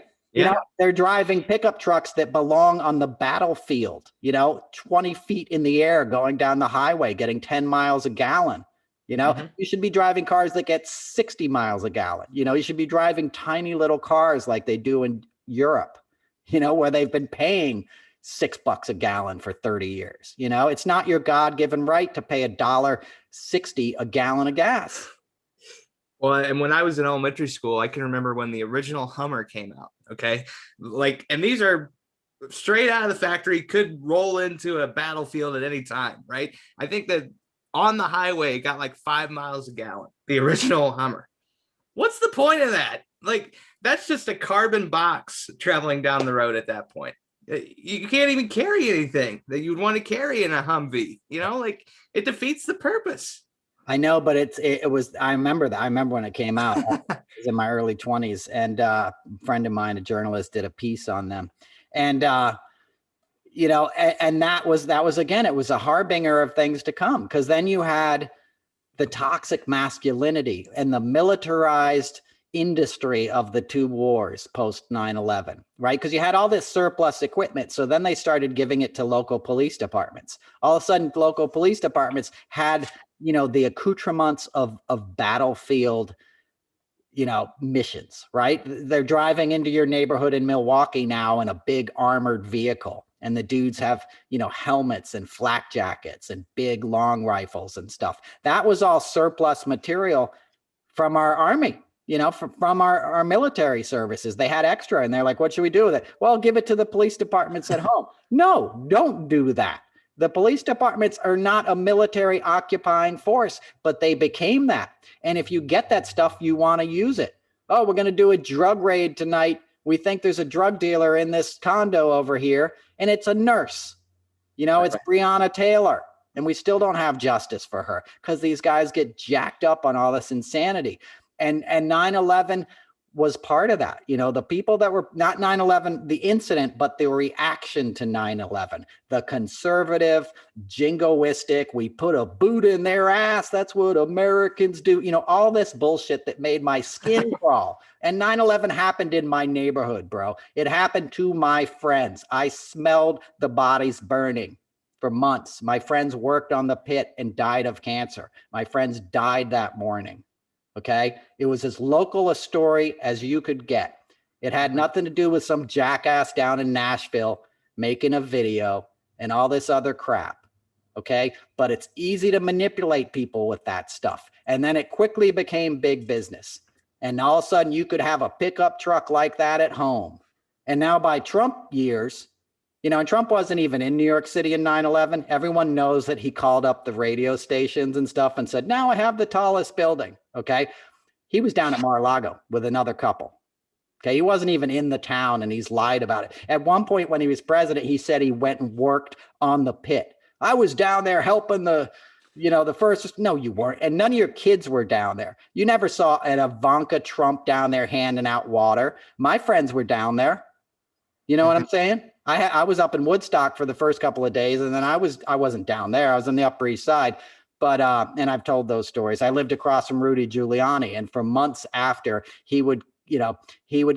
They're driving pickup trucks that belong on the battlefield, 20 feet in the air, going down the highway, getting 10 miles a gallon. You should be driving cars that get 60 miles a gallon. You should be driving tiny little cars like they do in Europe, where they've been paying $6 a gallon for 30 years. It's not your God-given right to pay $1.60 a gallon of gas. Well, and when I was in elementary school, I can remember when the original Hummer came out. Okay. And these are straight out of the factory, could roll into a battlefield at any time. Right. I think that on the highway, it got like 5 miles a gallon, the original Hummer. What's the point of that? That's just a carbon box traveling down the road at that point. You can't even carry anything that you'd want to carry in a Humvee. It defeats the purpose. I know, but it was, I remember that. I remember when it came out. I was in my early 20s, and a friend of mine, a journalist, did a piece on them. And, and that was, again, it was a harbinger of things to come. Because then you had the toxic masculinity and the militarized industry of the 2 wars post 9/11, right? Because you had all this surplus equipment. So then they started giving it to local police departments. All of a sudden, local police departments had, the accoutrements of battlefield, missions, right? They're driving into your neighborhood in Milwaukee now in a big armored vehicle. And the dudes have, helmets and flak jackets and big long rifles and stuff. That was all surplus material from our army, from our military services. They had extra and they're like, what should we do with it? Well, give it to the police departments at home. No, don't do that. The police departments are not a military occupying force, but they became that. And if you get that stuff, you want to use it. Oh, we're going to do a drug raid tonight. We think there's a drug dealer in this condo over here, and it's a nurse. It's Breonna Taylor. And we still don't have justice for her because these guys get jacked up on all this insanity. And 9/11 was part of that. The people that were not 9/11, the incident, but the reaction to 9/11, the conservative, jingoistic, we put a boot in their ass. That's what Americans do. All this bullshit that made my skin crawl. And 9/11 happened in my neighborhood, bro. It happened to my friends. I smelled the bodies burning for months. My friends worked on the pit and died of cancer. My friends died that morning. Okay. It was as local a story as you could get. It had nothing to do with some jackass down in Nashville making a video and all this other crap. Okay. But it's easy to manipulate people with that stuff. And then it quickly became big business. And all of a sudden you could have a pickup truck like that at home. And now by Trump years, and Trump wasn't even in New York City in 9/11. Everyone knows that he called up the radio stations and stuff and said, now I have the tallest building. Okay. He was down at Mar-a-Lago with another couple. Okay. He wasn't even in the town and he's lied about it. At one point when he was president, he said he went and worked on the pit. I was down there helping the first. No, you weren't. And none of your kids were down there. You never saw an Ivanka Trump down there handing out water. My friends were down there. You know what I'm saying? I was up in Woodstock for the first couple of days, and then I wasn't down there. I was on the Upper East Side, but and I've told those stories. I lived across from Rudy Giuliani, and for months after, he would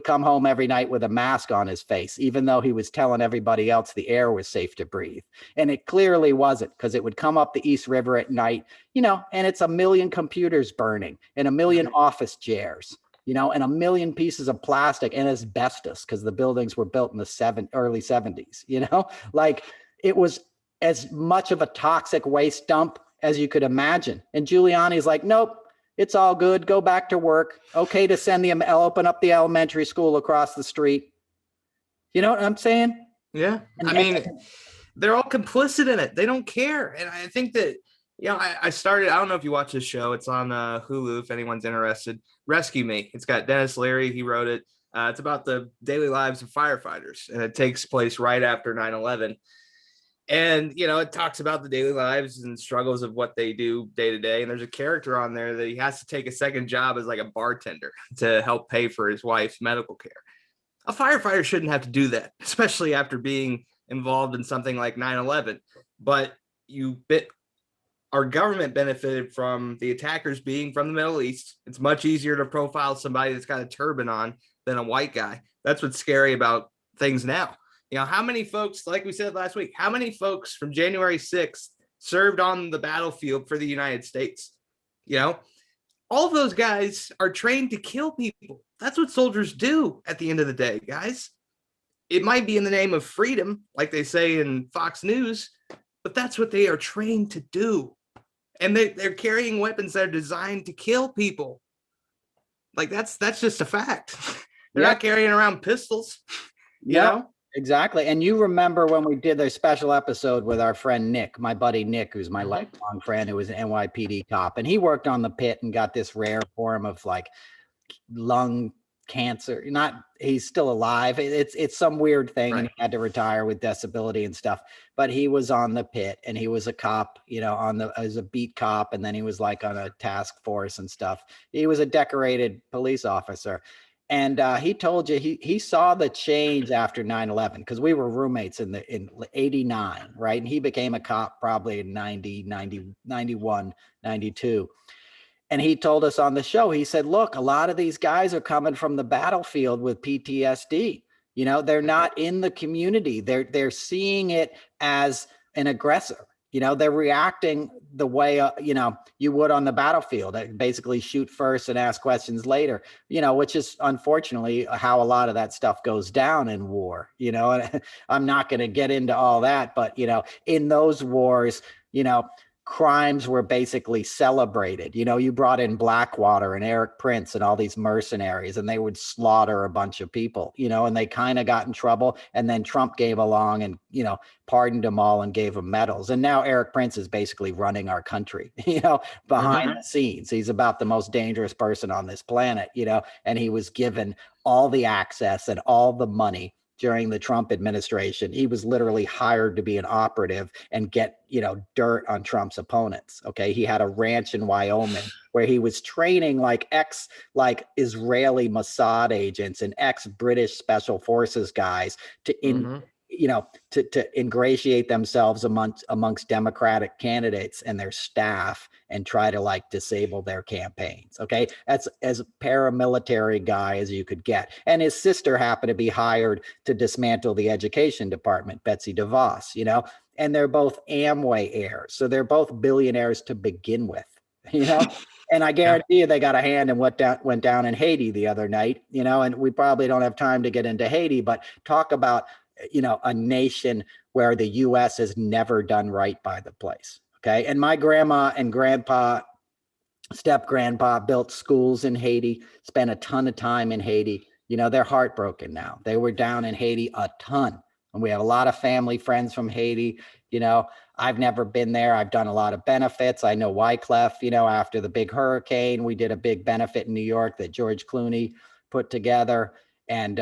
come home every night with a mask on his face, even though he was telling everybody else the air was safe to breathe, and it clearly wasn't, because it would come up the East River at night, and it's a million computers burning and a million office chairs. And a million pieces of plastic and asbestos, because the buildings were built in the early 70s, like it was as much of a toxic waste dump as you could imagine. And Giuliani's like, nope, it's all good. Go back to work. Okay to open up the elementary school across the street. You know what I'm saying? Yeah. They're all complicit in it. They don't care. And I think that, I started, I don't know if you watch this show. It's on Hulu if anyone's interested. Rescue Me. It's got Dennis Leary. He wrote it. It's about the daily lives of firefighters, and it takes place right after 9/11. And, it talks about the daily lives and struggles of what they do day to day. And there's a character on there that he has to take a second job as like a bartender to help pay for his wife's medical care. A firefighter shouldn't have to do that, especially after being involved in something like 9/11. But our government benefited from the attackers being from the Middle East. It's much easier to profile somebody that's got a turban on than a white guy. That's what's scary about things now. How many folks, like we said last week, how many folks from January 6th served on the battlefield for the United States? All of those guys are trained to kill people. That's what soldiers do at the end of the day, guys. It might be in the name of freedom, like they say in Fox News, but that's what they are trained to do. And they're carrying weapons that are designed to kill people. Like that's just a fact. They're not carrying around pistols. You know? Exactly. And you remember when we did the special episode with our friend Nick, my buddy Nick, who's my lifelong friend, who was an NYPD cop, and he worked on the pit and got this rare form of like lung cancer. He's still alive. It's some weird thing, right. And he had to retire with disability and stuff. But he was on the pit, and he was a cop, as a beat cop, and then he was like on a task force and stuff. He was a decorated police officer. And he told you he saw the change after 9/11, because we were roommates in 89, right? And he became a cop probably in 90, 91, 92. And he told us on the show, he said, look, a lot of these guys are coming from the battlefield with PTSD. They're not in the community. They're seeing it as an aggressor. They're reacting the way, you would on the battlefield. Basically shoot first and ask questions later, which is unfortunately how a lot of that stuff goes down in war, and I'm not going to get into all that, but, in those wars, crimes were basically celebrated. You brought in Blackwater and Eric Prince and all these mercenaries, and they would slaughter a bunch of people, and they kind of got in trouble. And then Trump came along and, pardoned them all and gave them medals. And now Eric Prince is basically running our country, behind the scenes. He's about the most dangerous person on this planet, and he was given all the access and all the money during the Trump administration. He was literally hired to be an operative and get, dirt on Trump's opponents. Okay. He had a ranch in Wyoming where he was training like Israeli Mossad agents and ex-British special forces guys to to ingratiate themselves amongst Democratic candidates and their staff and try to disable their campaigns. Okay. That's as paramilitary guy as you could get. And his sister happened to be hired to dismantle the education department, Betsy DeVos, and they're both Amway heirs. So they're both billionaires to begin with, and I guarantee you they got a hand in what went down in Haiti the other night, and we probably don't have time to get into Haiti, but talk about, a nation where the U.S. has never done right by the place. Okay. And my grandma and grandpa, step-grandpa built schools in Haiti, spent a ton of time in Haiti. They're heartbroken now. They were down in Haiti a ton. And we have a lot of family friends from Haiti. I've never been there. I've done a lot of benefits. I know Wyclef, after the big hurricane, we did a big benefit in New York that George Clooney put together. And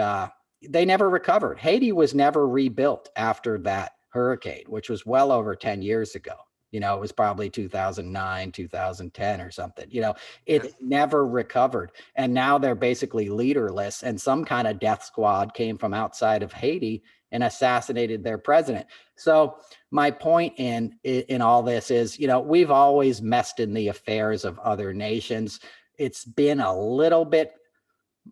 they never recovered. Haiti was never rebuilt after that hurricane, which was well over 10 years ago. It was probably 2009, 2010 or something. It never recovered. And now they're basically leaderless, and some kind of death squad came from outside of Haiti and assassinated their president. So my point in all this is, we've always messed in the affairs of other nations. It's been a little bit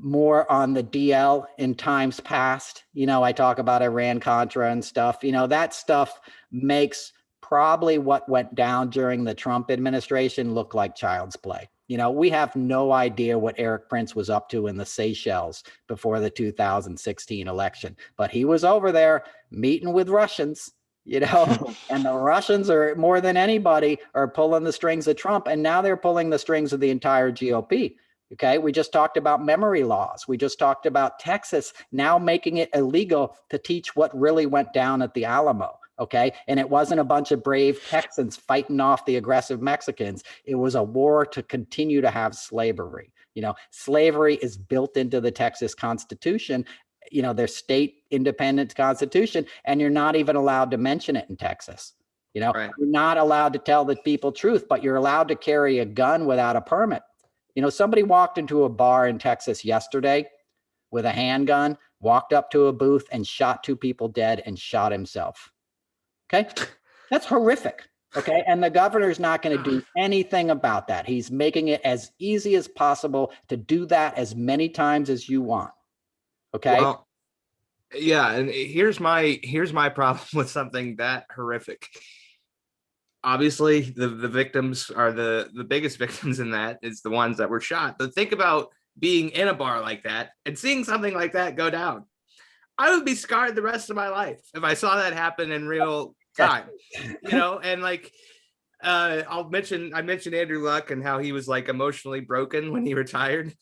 more on the DL in times past. I talk about Iran-Contra and stuff. That stuff makes probably what went down during the Trump administration look like child's play. We have no idea what Eric Prince was up to in the Seychelles before the 2016 election, but he was over there meeting with Russians, and the Russians are more than anybody are pulling the strings of Trump. And now they're pulling the strings of the entire GOP. Okay. We just talked about memory laws. We just talked about Texas now making it illegal to teach what really went down at the Alamo. Okay. And it wasn't a bunch of brave Texans fighting off the aggressive Mexicans. It was a war to continue to have slavery. Slavery is built into the Texas Constitution, their state independent constitution, and you're not even allowed to mention it in Texas. You're not allowed to tell the people truth, but you're allowed to carry a gun without a permit. Somebody walked into a bar in Texas yesterday with a handgun, walked up to a booth and shot 2 people dead and shot himself. Okay. That's horrific. Okay. And the governor's not going to do anything about that. He's making it as easy as possible to do that as many times as you want. Okay. Well, yeah. And here's my problem with something that horrific. Obviously, the victims are the biggest victims in that is the ones that were shot. But think about being in a bar like that and seeing something like that go down. I would be scarred the rest of my life if I saw that happen in real time, and I mentioned Andrew Luck and how he was emotionally broken when he retired.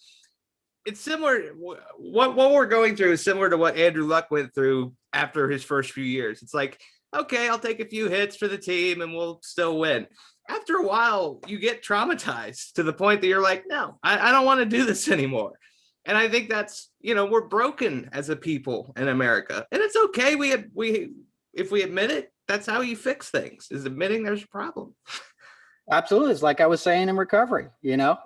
It's similar. What we're going through is similar to what Andrew Luck went through after his first few years. It's okay, I'll take a few hits for the team and we'll still win. After a while, you get traumatized to the point that you're like, no, I don't want to do this anymore. And I think that's, we're broken as a people in America. And it's okay. If we admit it, that's how you fix things, is admitting there's a problem. Absolutely. It's like I was saying in recovery, Yeah.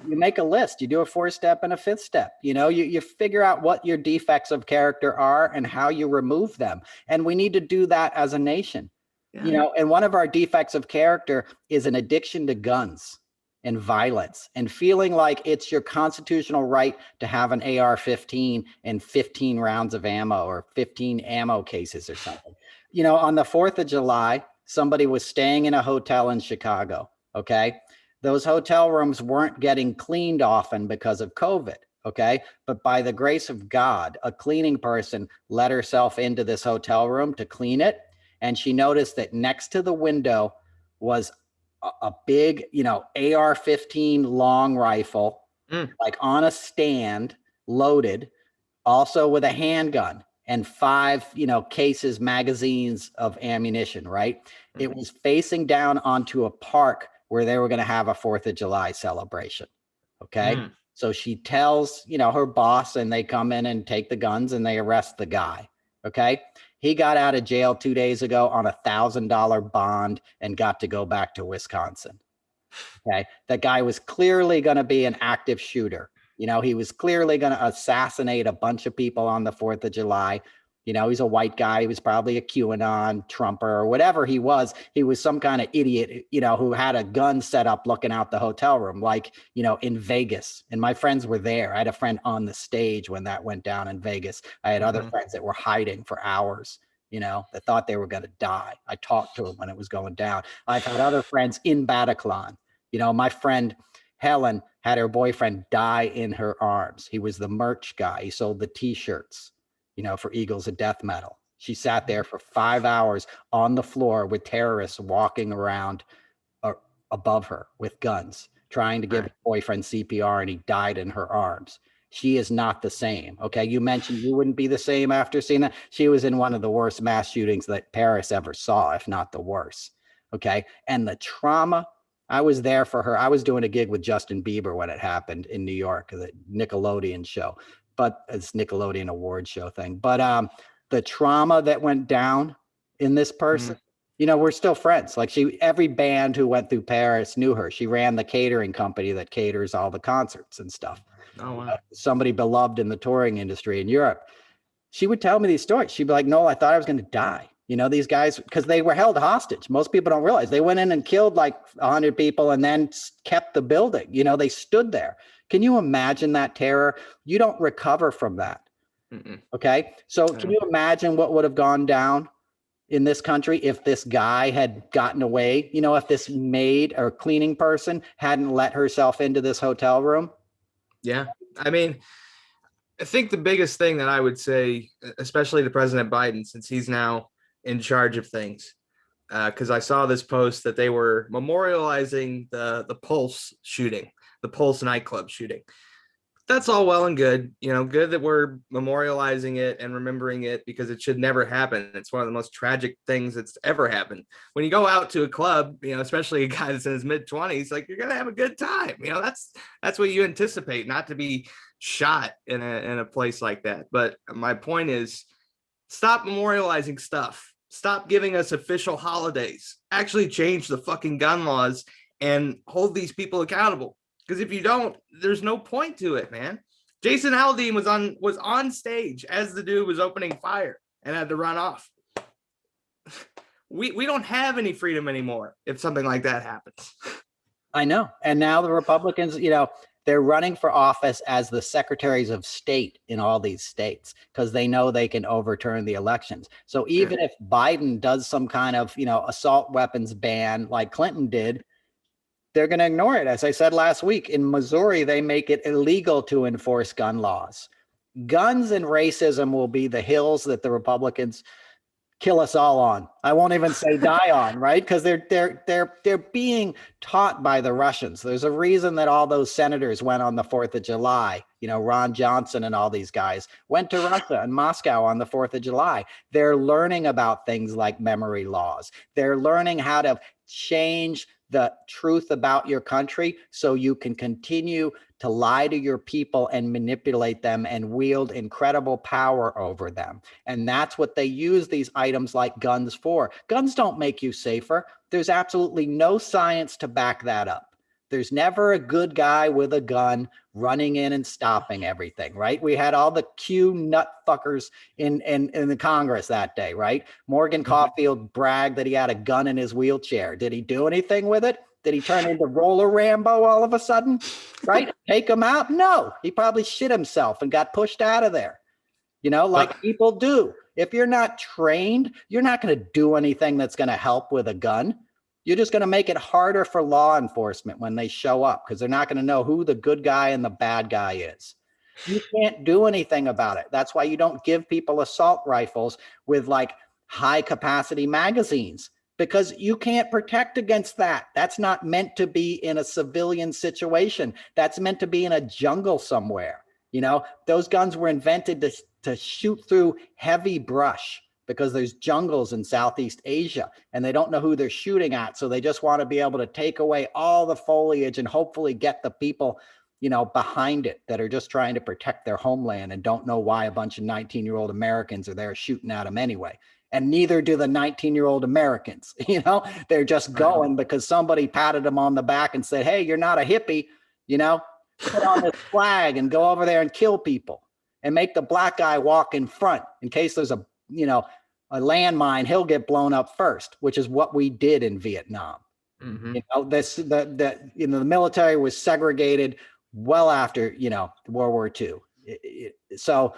You make a list, you do a 4-step and a 5th step, you figure out what your defects of character are and how you remove them. And we need to do that as a nation, and one of our defects of character is an addiction to guns and violence and feeling like it's your constitutional right to have an AR-15 and 15 rounds of ammo or 15 ammo cases or something. On the 4th of July, somebody was staying in a hotel in Chicago. Okay. Those hotel rooms weren't getting cleaned often because of COVID. Okay. But by the grace of God, a cleaning person let herself into this hotel room to clean it. And she noticed that next to the window was a big, AR-15 long rifle, like on a stand, loaded, also with a handgun and 5, cases, magazines of ammunition, right? It was facing down onto a park where they were going to have a 4th of July celebration. Okay. So she tells, her boss, and they come in and take the guns and they arrest the guy. Okay. He got out of jail 2 days ago on $1,000 bond and got to go back to Wisconsin. Okay. That guy was clearly going to be an active shooter. He was clearly going to assassinate a bunch of people on the 4th of July. He's a white guy. He was probably a QAnon Trumper or whatever he was. He was some kind of idiot, who had a gun set up looking out the hotel room, like, in Vegas. And my friends were there. I had a friend on the stage when that went down in Vegas. I had other friends that were hiding for hours, that thought they were going to die. I talked to them when it was going down. I've had other friends in Bataclan. My friend Helen had her boyfriend die in her arms. He was the merch guy. He sold the T-shirts, for Eagles of Death Metal. She sat there for 5 hours on the floor with terrorists walking around above her with guns, trying to give her boyfriend CPR, and he died in her arms. She is not the same. Okay. You mentioned you wouldn't be the same after seeing that. She was in one of the worst mass shootings that Paris ever saw, if not the worst. Okay. And the trauma, I was there for her. I was doing a gig with Justin Bieber when it happened in New York, the Nickelodeon show, but it's Nickelodeon award show thing. But the trauma that went down in this person, we're still friends. Like every band who went through Paris knew her. She ran the catering company that caters all the concerts and stuff. Oh, wow. Somebody beloved in the touring industry in Europe. She would tell me these stories. She'd be like, "Noel, I thought I was going to die." These guys, because they were held hostage. Most people don't realize they went in and killed like 100 people and then kept the building. They stood there. Can you imagine that terror? You don't recover from that. Okay. So can you imagine what would have gone down in this country if this guy had gotten away? If this maid or cleaning person hadn't let herself into this hotel room? Yeah. I mean, I think the biggest thing that I would say, especially to President Biden, since he's now in charge of things, because I saw this post that they were memorializing the Pulse shooting, the Pulse nightclub shooting. That's all well and good, good that we're memorializing it and remembering it, because it should never happen. It's one of the most tragic things that's ever happened. When you go out to a club, especially a guy that's in his mid-20s, like, you're gonna have a good time. That's what you anticipate, not to be shot in a place like that. But my point is, stop memorializing stuff. Stop giving us official holidays. Actually change the fucking gun laws and hold these people accountable. Because if you don't, there's no point to it, man. Jason Aldean was on stage as the dude was opening fire and had to run off. We don't have any freedom anymore if something like that happens. I know. And now the Republicans, they're running for office as the secretaries of state in all these states because they know they can overturn the elections. So even if Biden does some kind of, assault weapons ban like Clinton did, they're going to ignore it. As I said last week, in Missouri, they make it illegal to enforce gun laws. Guns and racism will be the hills that the Republicans kill us all on. I won't even say die on, right? Because they're being taught by the Russians. There's a reason that all those senators went on the 4th of July. Ron Johnson and all these guys went to Russia and Moscow on the 4th of July. They're learning about things like memory laws. They're learning how to change the truth about your country so you can continue to lie to your people and manipulate them and wield incredible power over them. And that's what they use these items like guns for. Guns don't make you safer. There's absolutely no science to back that up. There's never a good guy with a gun running in and stopping everything, right? We had all the Q nut fuckers in the Congress that day, right? Morgan Caulfield bragged that he had a gun in his wheelchair. Did he do anything with it? Did he turn into Roller Rambo all of a sudden, right? Take him out? No, he probably shit himself and got pushed out of there, like people do. If you're not trained, you're not going to do anything that's going to help with a gun. You're just going to make it harder for law enforcement when they show up, because they're not going to know who the good guy and the bad guy is. You can't do anything about it. That's why you don't give people assault rifles with like high capacity magazines, because you can't protect against that. That's not meant to be in a civilian situation. That's meant to be in a jungle somewhere. You know, those guns were invented to shoot through heavy brush, because there's jungles in Southeast Asia and they don't know who they're shooting at. So they just want to be able to take away all the foliage and hopefully get the people, you know, behind it that are just trying to protect their homeland and don't know why a bunch of 19-year-old Americans are there shooting at them anyway. And neither do the 19-year-old Americans. You know, they're just going because somebody patted them on the back and said, hey, you're not a hippie, you know, put on this flag and go over there and kill people and make the black guy walk in front in case there's a, you know, a landmine, he'll get blown up first, which is what we did in Vietnam. Mm-hmm. You know, the military was segregated well after, you know, World War II. So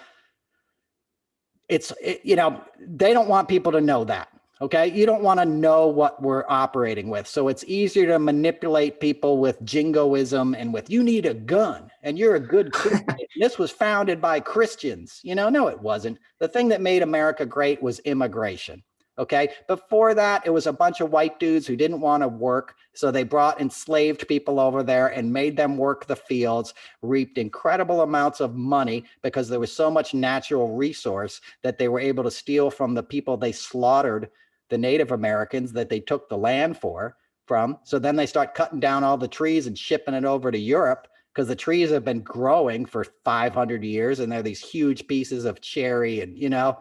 you know, they don't want people to know that. Okay. You don't want to know what we're operating with. So it's easier to manipulate people with jingoism and with, you need a gun and you're a good Christian. This was founded by Christians. You know, no, it wasn't. The thing that made America great was immigration. Okay. Before that, it was a bunch of white dudes who didn't want to work. So they brought enslaved people over there and made them work the fields, reaped incredible amounts of money because there was so much natural resource that they were able to steal from the people they slaughtered, the Native Americans that they took the land from. So then they start cutting down all the trees and shipping it over to Europe, because the trees have been growing for 500 years and they're these huge pieces of cherry and, you know,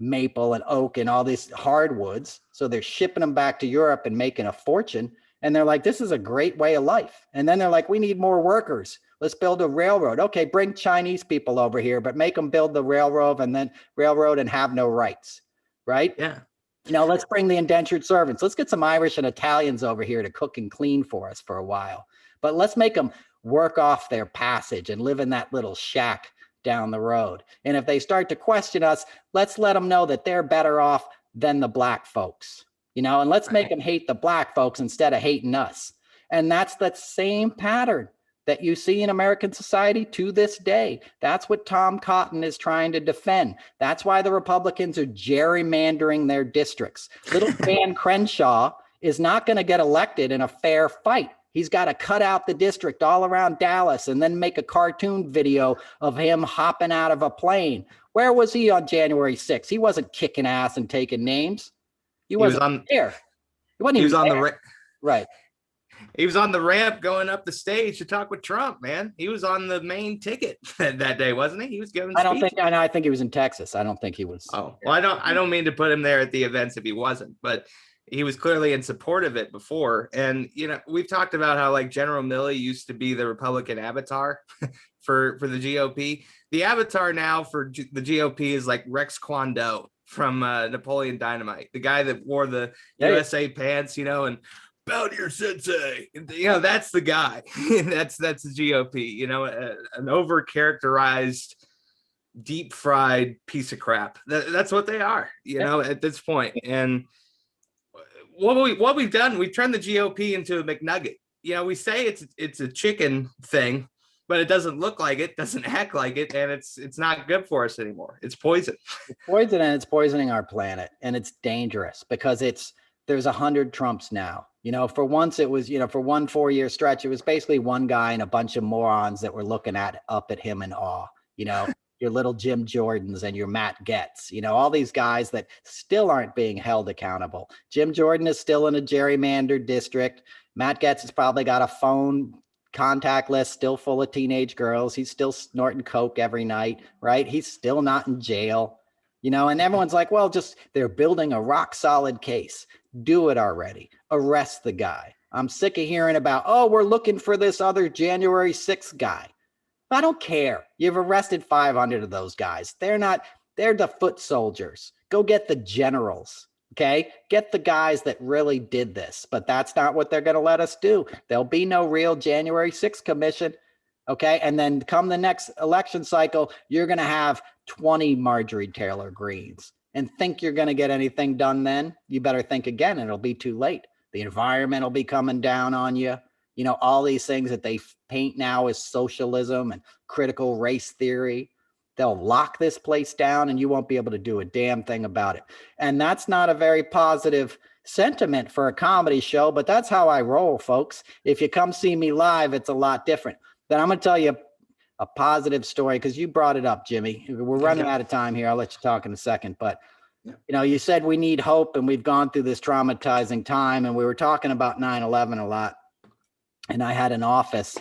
maple and oak and all these hardwoods. So they're shipping them back to Europe and making a fortune. And they're like, this is a great way of life. And then they're like, we need more workers. Let's build a railroad. Okay, bring Chinese people over here, but make them build the railroad and have no rights, right? Yeah. You know, let's bring the indentured servants. Let's get some Irish and Italians over here to cook and clean for us for a while. But let's make them work off their passage and live in that little shack down the road. And if they start to question us, let's let them know that they're better off than the black folks, you know, and let's make them hate the black folks instead of hating us. And that's that same pattern that you see in American society to this day. That's what Tom Cotton is trying to defend. That's why the Republicans are gerrymandering their districts. Little Dan Crenshaw is not going to get elected in a fair fight. He's got to cut out the district all around Dallas and then make a cartoon video of him hopping out of a plane. Where was he on January 6th? He wasn't kicking ass and taking names. He wasn't there. He wasn't even there. Right. He was on the ramp going up the stage to talk with Trump, man. He was on the main ticket that day, wasn't he? He was giving speeches. I think he was in Texas. I don't think he was. Oh, well, I don't mean to put him there at the events if he wasn't, but he was clearly in support of it before. And, you know, we've talked about how like General Milley used to be the Republican avatar for the GOP. The avatar now for the GOP is like Rex Kwon Do from Napoleon Dynamite, the guy that wore the USA pants, you know, and bow to your sensei. You know, that's the guy. that's the GOP, you know, an over-characterized, deep-fried piece of crap. That's what they are, you know, at this point. And what we've done, we've turned the GOP into a McNugget. You know, we say it's a chicken thing, but it doesn't look like it, doesn't act like it, and it's not good for us anymore. It's poison. It's poison, and it's poisoning our planet, and it's dangerous because there's 100 Trumps now. You know, for once it was, you know, for one 4-year stretch, it was basically one guy and a bunch of morons that were looking up at him in awe. You know, your little Jim Jordans and your Matt Gaetz, you know, all these guys that still aren't being held accountable. Jim Jordan is still in a gerrymandered district. Matt Gaetz has probably got a phone contact list still full of teenage girls. He's still snorting coke every night, right? He's still not in jail, you know, and everyone's like, well, they're building a rock solid case. Do it already. Arrest the guy. I'm sick of hearing about, oh, we're looking for this other January 6th guy. I don't care. You've arrested 500 of those guys. They're the foot soldiers. Go get the generals. Okay. Get the guys that really did this, but that's not what they're going to let us do. There'll be no real January 6th commission. Okay. And then come the next election cycle, you're going to have 20 Marjorie Taylor Greens and think you're going to get anything done then. You better think again. It'll be too late. The environment will be coming down on you. You know, all these things that they paint now as socialism and critical race theory. They'll lock this place down and you won't be able to do a damn thing about it. And that's not a very positive sentiment for a comedy show, but that's how I roll, folks. If you come see me live, it's a lot different. Then I'm going to tell you a positive story because you brought it up, Jimmy. We're running out of time here. I'll let you talk in a second. But, you know, you said we need hope and we've gone through this traumatizing time. And we were talking about 9/11 a lot. And I had an office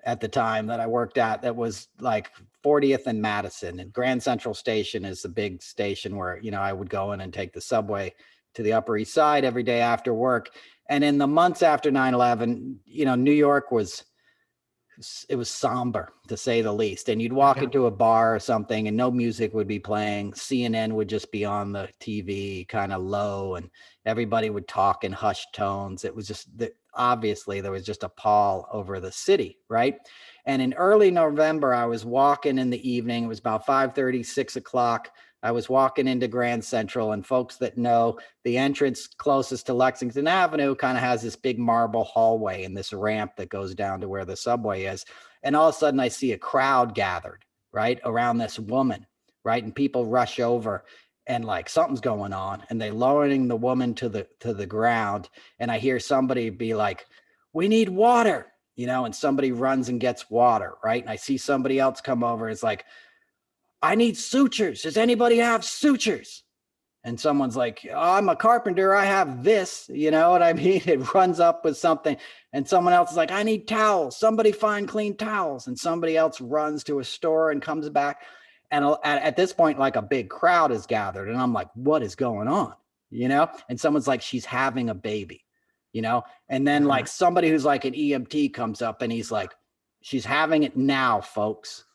at the time that I worked at that was like 40th and Madison, and Grand Central Station is the big station where, you know, I would go in and take the subway to the Upper East Side every day after work. And in the months after 9/11, you know, New York was somber to say the least. And you'd walk into a bar or something and no music would be playing. CNN would just be on the TV kind of low and everybody would talk in hushed tones. It was just obviously there was just a pall over the city, right? And in early November, I was walking in the evening. It was about 5:30, 6 o'clock. I was walking into Grand Central, and folks that know, the entrance closest to Lexington Avenue kind of has this big marble hallway and this ramp that goes down to where the subway is. And all of a sudden I see a crowd gathered, right, around this woman, right? And people rush over and like something's going on and they lowering the woman to the ground. And I hear somebody be like, "We need water," you know, and somebody runs and gets water, right? And I see somebody else come over. It's like, "I need sutures. Does anybody have sutures?" And someone's like, "Oh, I'm a carpenter. I have this." You know what I mean? It runs up with something. And someone else is like, "I need towels. Somebody find clean towels." And somebody else runs to a store and comes back. And at this point, like a big crowd is gathered. And I'm like, what is going on? You know? And someone's like, "She's having a baby," you know? And then like somebody who's like an EMT comes up and he's like, "She's having it now, folks."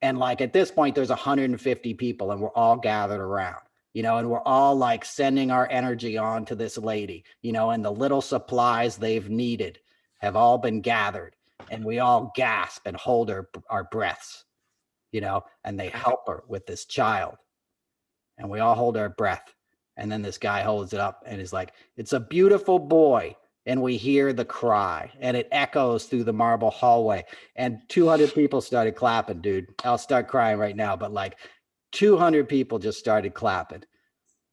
And like at this point, there's 150 people and we're all gathered around, you know, and we're all like sending our energy on to this lady, you know, and the little supplies they've needed have all been gathered and we all gasp and hold our breaths, you know, and they help her with this child and we all hold our breath. And then this guy holds it up and is like, "It's a beautiful boy." And we hear the cry and it echoes through the marble hallway and 200 people started clapping, dude. I'll start crying right now, but like 200 people just started clapping,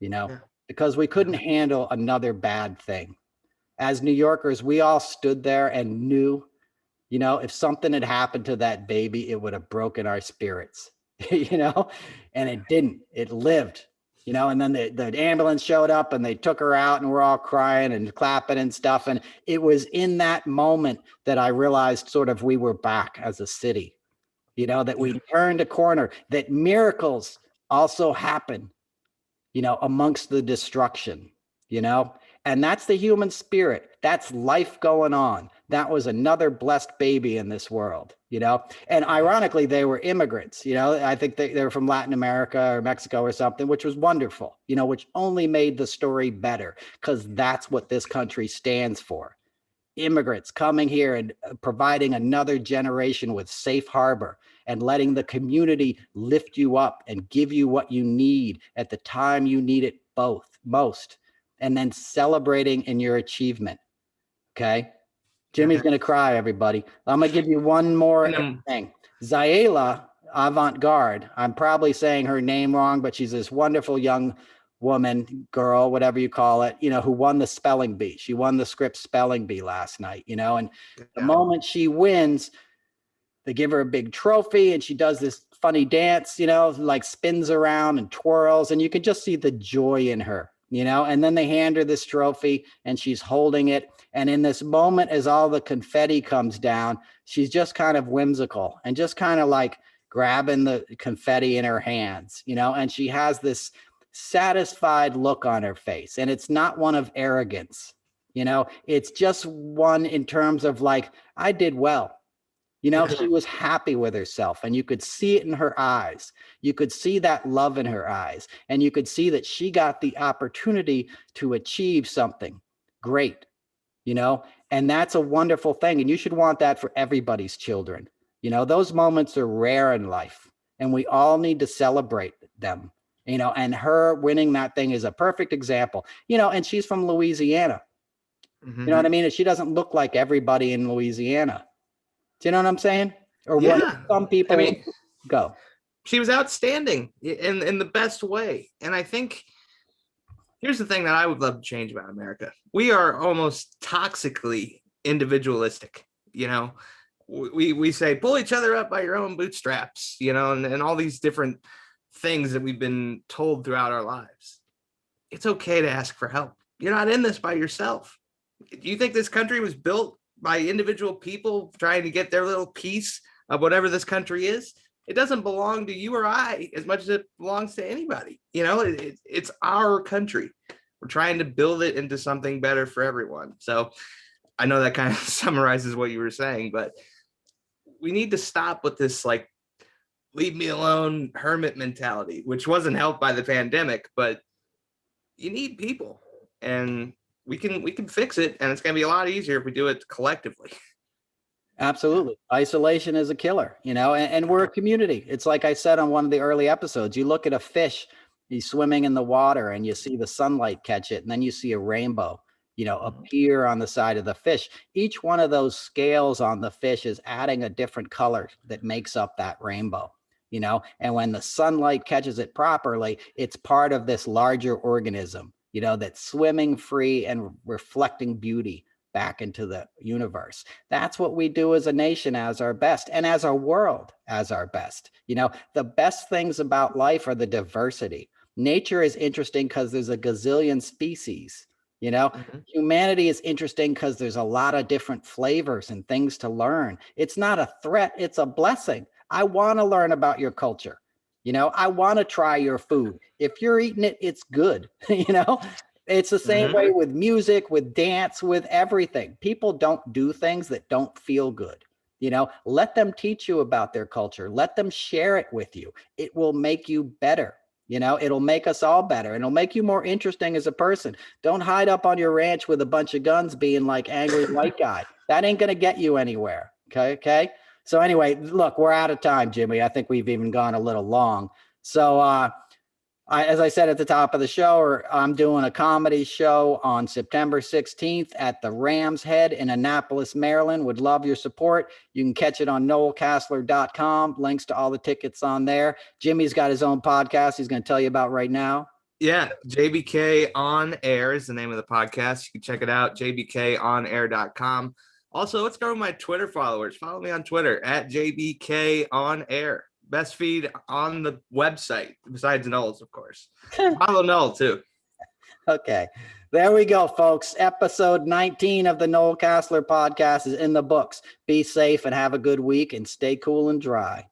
you know, because we couldn't handle another bad thing. As New Yorkers, we all stood there and knew, you know, if something had happened to that baby, it would have broken our spirits, you know, and it didn't. It lived. You know, and then the ambulance showed up and they took her out and we're all crying and clapping and stuff. And it was in that moment that I realized sort of we were back as a city, you know, that we turned a corner, that miracles also happen, you know, amongst the destruction, you know, and that's the human spirit. That's life going on. That was another blessed baby in this world, you know, and ironically, they were immigrants, you know, I think they were from Latin America or Mexico or something, which was wonderful, you know, which only made the story better because that's what this country stands for. Immigrants coming here and providing another generation with safe harbor and letting the community lift you up and give you what you need at the time you need it most, and then celebrating in your achievement. Okay. Jimmy's going to cry, everybody. I'm going to give you one more thing. Zaela Avant-Garde. I'm probably saying her name wrong, but she's this wonderful young woman, girl, whatever you call it, you know, who won the spelling bee. She won the script spelling bee last night, you know, and the moment she wins, they give her a big trophy and she does this funny dance, you know, like spins around and twirls, and you can just see the joy in her, you know, and then they hand her this trophy and she's holding it. And in this moment, as all the confetti comes down, she's just kind of whimsical and just kind of like grabbing the confetti in her hands, you know, and she has this satisfied look on her face. And it's not one of arrogance, you know, it's just one in terms of like, I did well. You know, she was happy with herself and you could see it in her eyes. You could see that love in her eyes and you could see that she got the opportunity to achieve something great, you know, and that's a wonderful thing. And you should want that for everybody's children, Those moments are rare in life, and we all need to celebrate them. And her winning that thing is a perfect example. And she's from Louisiana. You know what I mean? And she doesn't look like everybody in Louisiana. Do you know what I'm saying? Or what Yeah. some people go. She was outstanding in the best way. And I think here's the thing that I would love to change about America. We are almost toxically individualistic. We say pull each other up by your own bootstraps, and all these different things that we've been told throughout our lives. It's okay to ask for help. You're not in this by yourself. Do you think this country was built by individual people trying to get their little piece of whatever this country is? It doesn't belong to you or I as much as it belongs to anybody. It's our country. We're trying to build it into something better for everyone. So I know that kind of summarizes what you were saying, but we need to stop with this like leave me alone hermit mentality, which wasn't helped by the pandemic, but you need people, and we can fix it, and it's going to be a lot easier if we do it collectively. Absolutely. Isolation is a killer, and we're a community. It's like I said on one of the early episodes, you look at a fish, he's swimming in the water and you see the sunlight catch it, and then you see a rainbow, appear on the side of the fish. Each one of those scales on the fish is adding a different color that makes up that rainbow, and when the sunlight catches it properly, it's part of this larger organism, that's swimming free and reflecting beauty back into the universe. That's what we do as a nation as our best, and as our world as our best. The best things about life are the diversity. Nature is interesting because there's a gazillion species. Humanity is interesting because there's a lot of different flavors and things to learn. It's not a threat, it's a blessing. I want to learn about your culture. I want to try your food. If you're eating it, it's good. It's the same way with music, with dance, with everything. People don't do things that don't feel good. Let them teach you about their culture. Let them share it with you. It will make you better. It'll make us all better, and it'll make you more interesting as a person. Don't hide up on your ranch with a bunch of guns being like angry white guy. That ain't going to get you anywhere. Okay. So anyway, look, we're out of time, Jimmy. I think we've even gone a little long. So, as I said at the top of the show, I'm doing a comedy show on September 16th at the Ram's Head in Annapolis, Maryland. Would love your support. You can catch it on noelcasler.com. Links to all the tickets on there. Jimmy's got his own podcast he's going to tell you about right now. Yeah, JBK On Air is the name of the podcast. You can check it out, jbkonair.com. Also, let's go with my Twitter followers. Follow me on Twitter at JBK On Air. Best feed on the website, besides Noel's, of course. Follow Noel, too. Okay. There we go, folks. Episode 19 of the Noel Casler podcast is in the books. Be safe and have a good week, and stay cool and dry.